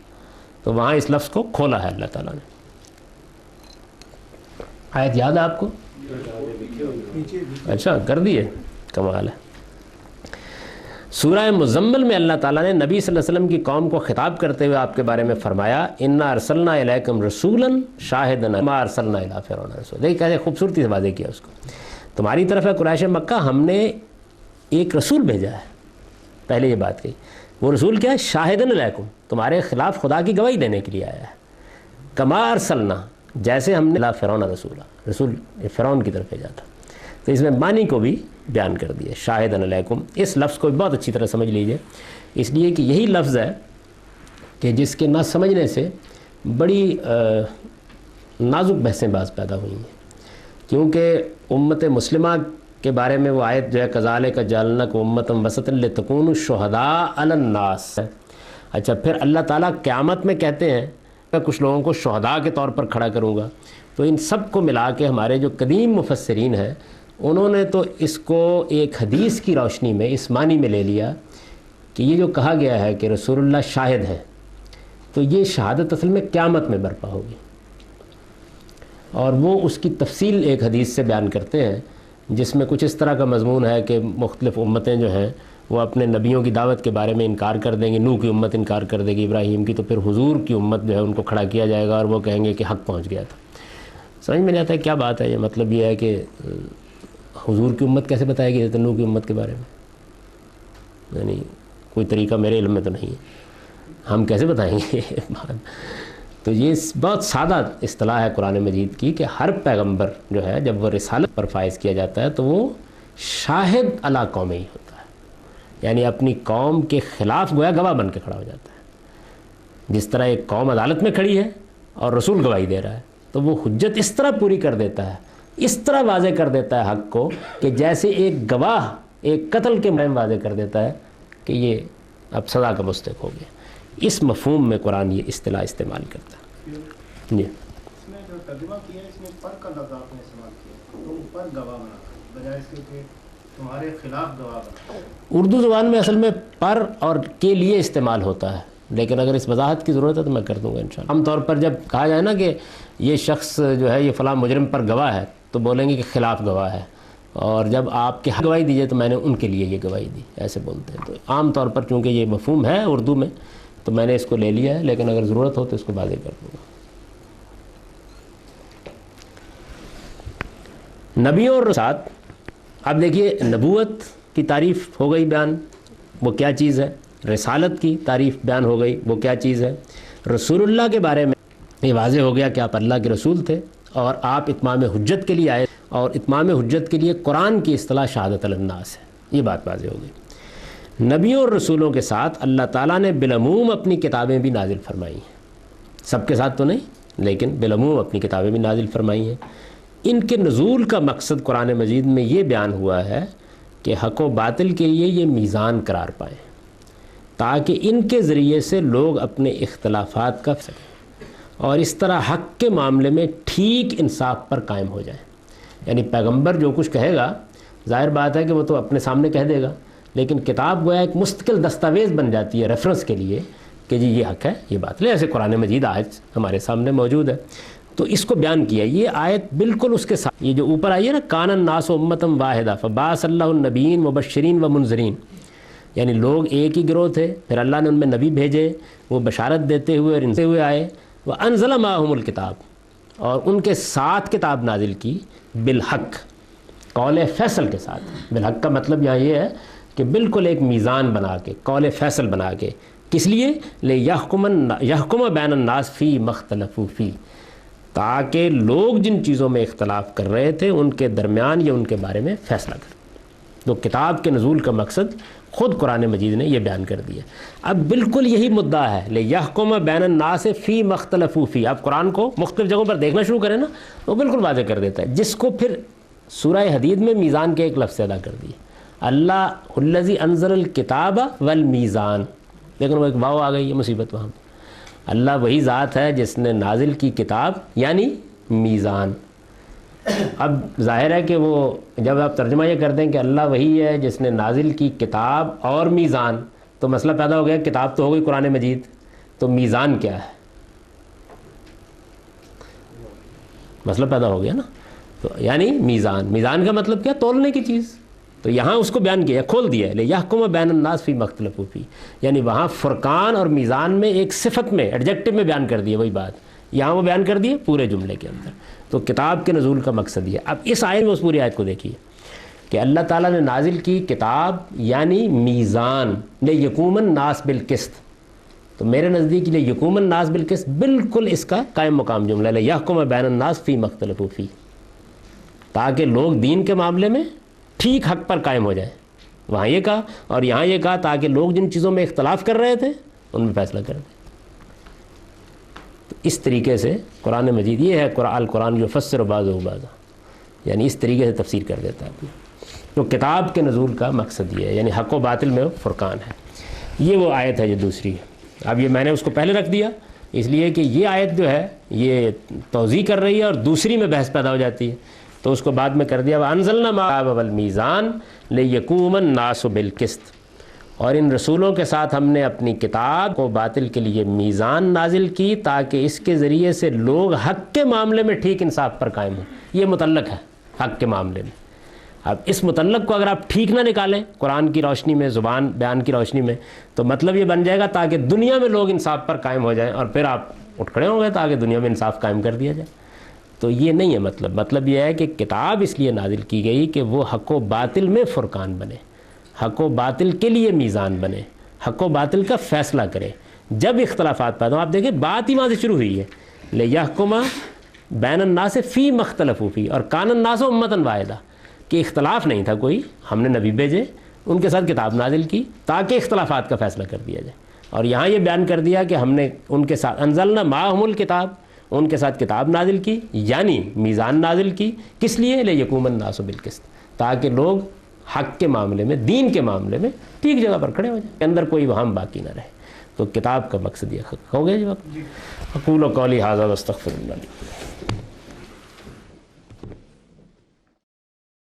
تو وہاں اس لفظ کو کھولا ہے اللہ تعالیٰ نے. آیت یاد ہے آپ کو؟ اچھا کر دیے, کمال ہے. سورہ مزمل میں اللہ تعالیٰ نے نبی صلی اللہ علیہ وسلم کی قوم کو خطاب کرتے ہوئے آپ کے بارے میں فرمایا انا ارسلنا الیکم رسولا شاہدا ما ارسلنا الی فرعون رسولا. دیکھیں کیسے خوبصورتی سے واضح کیا اس کو. تمہاری طرف ہے قریش مکہ, ہم نے ایک رسول بھیجا ہے. پہلے یہ بات کہی, وہ رسول کیا ہے؟ شاہدن علیکم, تمہارے خلاف خدا کی گواہی دینے کے لیے آیا ہے. کما ارسلنا, جیسے ہم نے الی فرعون رسولا, رسول فرعون کی طرف بھیجا تھا. تو اس میں معنی کو بھی بیان کر دیا, شاہدن علیکم. اس لفظ کو بھی بہت اچھی طرح سمجھ لیجئے, اس لیے کہ یہی لفظ ہے کہ جس کے نہ سمجھنے سے بڑی نازک بحثیں باز پیدا ہوئی ہیں. کیونکہ امت مسلمہ کے بارے میں وہ آیت جو ہے کذالک جعلناکم امۃ وسطا لتکونوا شہداء علی الناس. اچھا پھر اللہ تعالیٰ قیامت میں کہتے ہیں میں کچھ لوگوں کو شہداء کے طور پر کھڑا کروں گا. تو ان سب کو ملا کے ہمارے جو قدیم مفسرین ہیں انہوں نے تو اس کو ایک حدیث کی روشنی میں اس معنی میں لے لیا کہ یہ جو کہا گیا ہے کہ رسول اللہ شاہد ہیں, تو یہ شہادت اصل میں قیامت میں برپا ہوگی. اور وہ اس کی تفصیل ایک حدیث سے بیان کرتے ہیں جس میں کچھ اس طرح کا مضمون ہے کہ مختلف امتیں جو ہیں وہ اپنے نبیوں کی دعوت کے بارے میں انکار کر دیں گے. نوح کی امت انکار کر دے گی ابراہیم کی, تو پھر حضور کی امت جو ہے ان کو کھڑا کیا جائے گا اور وہ کہیں گے کہ حق پہنچ گیا تھا. سمجھ میں نہیں آتا ہے کیا بات ہے یہ. مطلب یہ ہے کہ حضور کی امت کیسے بتائے گی نوح کی امت کے بارے میں؟ یعنی کوئی طریقہ میرے علم میں تو نہیں ہے, ہم کیسے بتائیں گے بات. تو یہ بہت سادہ اصطلاح ہے قرآن مجید کی کہ ہر پیغمبر جو ہے جب وہ رسالت پر فائز کیا جاتا ہے تو وہ شاہد علی قوم ہی ہوتا ہے. یعنی اپنی قوم کے خلاف گویا گواہ بن کے کھڑا ہو جاتا ہے. جس طرح ایک قوم عدالت میں کھڑی ہے اور رسول گواہی دے رہا ہے تو وہ حجت اس طرح پوری کر دیتا ہے, اس طرح واضح کر دیتا ہے حق کو کہ جیسے ایک گواہ ایک قتل کے مہم واضح کر دیتا ہے کہ یہ اب سزا کا مستحق ہو گیا. اس مفہوم میں قرآن یہ اصطلاح استعمال کرتا ہے. جی اس میں جو ترجمہ کیا ہے اس میں پر کا لفظ آپ نے استعمال کیا, تو پر گواہ بنا بجائے اس کے کہ تمہارے خلاف گواہ بنا. اردو زبان میں اصل میں پر اور کے لیے استعمال ہوتا ہے, لیکن اگر اس وضاحت کی ضرورت ہے تو میں کر دوں گا انشاءاللہ. عام طور پر جب کہا جائے نا کہ یہ شخص جو ہے یہ فلاں مجرم پر گواہ ہے تو بولیں گے کہ خلاف گواہ ہے, اور جب آپ کے حق گواہی دیجیے تو میں نے ان کے لیے یہ گواہی دی، ایسے بولتے ہیں۔ تو عام طور پر چونکہ یہ مفہوم ہے اردو میں تو میں نے اس کو لے لیا ہے، لیکن اگر ضرورت ہو تو اس کو واضح کر دوں گا۔ نبیوں اور رسالت، اب دیکھیے نبوت کی تعریف ہو گئی بیان، وہ کیا چیز ہے، رسالت کی تعریف بیان ہو گئی، وہ کیا چیز ہے، رسول اللہ کے بارے میں یہ واضح ہو گیا کہ آپ اللہ کے رسول تھے اور آپ اتمام حجت کے لیے آئے، اور اتمام حجت کے لیے قرآن کی اصطلاح شہادت الناس ہے، یہ بات واضح ہو گئی۔ نبیوں اور رسولوں کے ساتھ اللہ تعالیٰ نے بالعموم اپنی کتابیں بھی نازل فرمائی ہیں، سب کے ساتھ تو نہیں لیکن بالعموم اپنی کتابیں بھی نازل فرمائی ہیں۔ ان کے نزول کا مقصد قرآن مجید میں یہ بیان ہوا ہے کہ حق و باطل کے لیے یہ میزان قرار پائیں، تاکہ ان کے ذریعے سے لوگ اپنے اختلافات کا سکیں اور اس طرح حق کے معاملے میں ٹھیک انصاف پر قائم ہو جائیں۔ یعنی پیغمبر جو کچھ کہے گا ظاہر بات ہے کہ وہ تو اپنے سامنے کہہ دے گا، لیکن کتاب گویا ایک مستقل دستاویز بن جاتی ہے ریفرنس کے لیے کہ جی یہ حق ہے، یہ باطل ہے۔ ایسے قرآن مجید آیت ہمارے سامنے موجود ہے، تو اس کو بیان کیا۔ یہ آیت بالکل اس کے ساتھ، یہ جو اوپر آئی ہے نا، کان الناس امۃ واحدہ فبعث اللہ النبیین مبشرین و منذرین، یعنی لوگ ایک ہی گروہ تھے، پھر اللہ نے ان میں نبی بھیجے، وہ بشارت دیتے ہوئے اور انتے ہوئے آئے، وانزل معہم الکتاب، اور ان کے ساتھ کتاب نازل کی، بالحق، قول فیصل کے ساتھ۔ بالحق کا مطلب یہاں یہ ہے کہ بالکل ایک میزان بنا کے، قول فیصل بنا کے، کس لیے، یحکم بین الناس فی مختلفوا فی، تاکہ لوگ جن چیزوں میں اختلاف کر رہے تھے ان کے درمیان یا ان کے بارے میں فیصلہ کریں۔ تو کتاب کے نزول کا مقصد خود قرآن مجید نے یہ بیان کر دیا۔ اب بالکل یہی مدعا ہے، لیحکم بین الناس فی مختلفوا فی، آپ قرآن کو مختلف جگہوں پر دیکھنا شروع کریں نا وہ بالکل واضح کر دیتا ہے، جس کو پھر سورہ حدید میں میزان کے ایک لفظ سے ادا کر دیا، اللہ الذی انزل الکتاب والمیزان، لیکن وہ ایک واو آ گئی ہے مصیبت وہاں پہ۔ اللہ وہی ذات ہے جس نے نازل کی کتاب یعنی میزان۔ اب ظاہر ہے کہ وہ جب آپ ترجمہ یہ کر دیں کہ اللہ وہی ہے جس نے نازل کی کتاب اور میزان، تو مسئلہ پیدا ہو گیا، کتاب تو ہو گئی قرآن مجید، تو میزان کیا ہے، مسئلہ پیدا ہو گیا نا۔ تو یعنی میزان کا مطلب کیا، تولنے کی چیز، تو یہاں اس کو بیان کیا، کھول دیا ہے، لیحکم بین الناس فی مختلفوا فی، یعنی وہاں فرقان اور میزان میں ایک صفت میں، ایڈجیکٹو میں بیان کر دیا وہی بات، یہاں وہ بیان کر دیے پورے جملے کے اندر۔ تو کتاب کے نزول کا مقصد یہ۔ اب اس آیت میں اس پوری آیت کو دیکھیے کہ اللہ تعالیٰ نے نازل کی کتاب یعنی میزان، لیقوم الناس بالقسط، تو میرے نزدیک لیقوم الناس بالقسط بالکل اس کا قائم مقام جملہ ہے، لیحکم بین الناس فی مختلفوا فی، تاکہ لوگ دین کے معاملے میں ٹھیک حق پر قائم ہو جائیں۔ وہاں یہ کہا اور یہاں یہ کہا تاکہ لوگ جن چیزوں میں اختلاف کر رہے تھے ان میں فیصلہ کر دیں۔ تو اس طریقے سے قرآن مجید یہ ہے، القرآن یفسر بعضہ بعضا، یعنی اس طریقے سے تفسیر کر دیتا ہے۔ تو کتاب کے نزول کا مقصد یہ ہے، یعنی حق و باطل میں فرقان ہے۔ یہ وہ آیت ہے جو دوسری ہے۔ اب یہ میں نے اس کو پہلے رکھ دیا اس لیے کہ یہ آیت جو ہے یہ توضیح کر رہی ہے اور دوسری میں بحث پیدا ہو جاتی ہے، تو اس کو بعد میں کر دیا، وَأَنزَلْنَا مَعَهُ وَالْمِيزَانَ لِيَقُومَ النَّاسُ بِالْقِسْطِ، اور ان رسولوں کے ساتھ ہم نے اپنی کتاب کو باطل کے لیے میزان نازل کی تاکہ اس کے ذریعے سے لوگ حق کے معاملے میں ٹھیک انصاف پر قائم ہوں۔ یہ متعلق ہے حق کے معاملے میں۔ اب اس متعلق کو اگر آپ ٹھیک نہ نکالیں قرآن کی روشنی میں، زبان بیان کی روشنی میں، تو مطلب یہ بن جائے گا تاکہ دنیا میں لوگ انصاف پر قائم ہو جائیں، اور پھر آپ اٹھ کھڑے ہوں گے تاکہ دنیا میں انصاف قائم کر دیا جائے۔ تو یہ نہیں ہے مطلب یہ ہے کہ کتاب اس لیے نازل کی گئی کہ وہ حق و باطل میں فرقان بنے، حق و باطل کے لیے میزان بنے، حق و باطل کا فیصلہ کرے جب اختلافات پیدا ہوں۔ آپ دیکھیں بات ہی وہاں سے شروع ہوئی ہے، لیحکم بین الناس فی مختلفوا فی، اور کان الناس امۃ واحدہ، کہ اختلاف نہیں تھا کوئی، ہم نے نبی بھیجے، ان کے ساتھ کتاب نازل کی تاکہ اختلافات کا فیصلہ کر دیا جائے۔ اور یہاں یہ بیان کر دیا کہ ہم نے ان کے ساتھ انزلنا معہم الکتاب، ان کے ساتھ کتاب نازل کی یعنی میزان نازل کی، کس لیے، لیقوم الناس بالقسط، تاکہ لوگ حق کے معاملے میں، دین کے معاملے میں ٹھیک جگہ پر کھڑے ہو جائیں، اندر کوئی وہم باقی نہ رہے۔ تو کتاب کا مقصد یہ ہو گیا جی وقت۔ اقول قولی ھذا واستغفر اللہ۔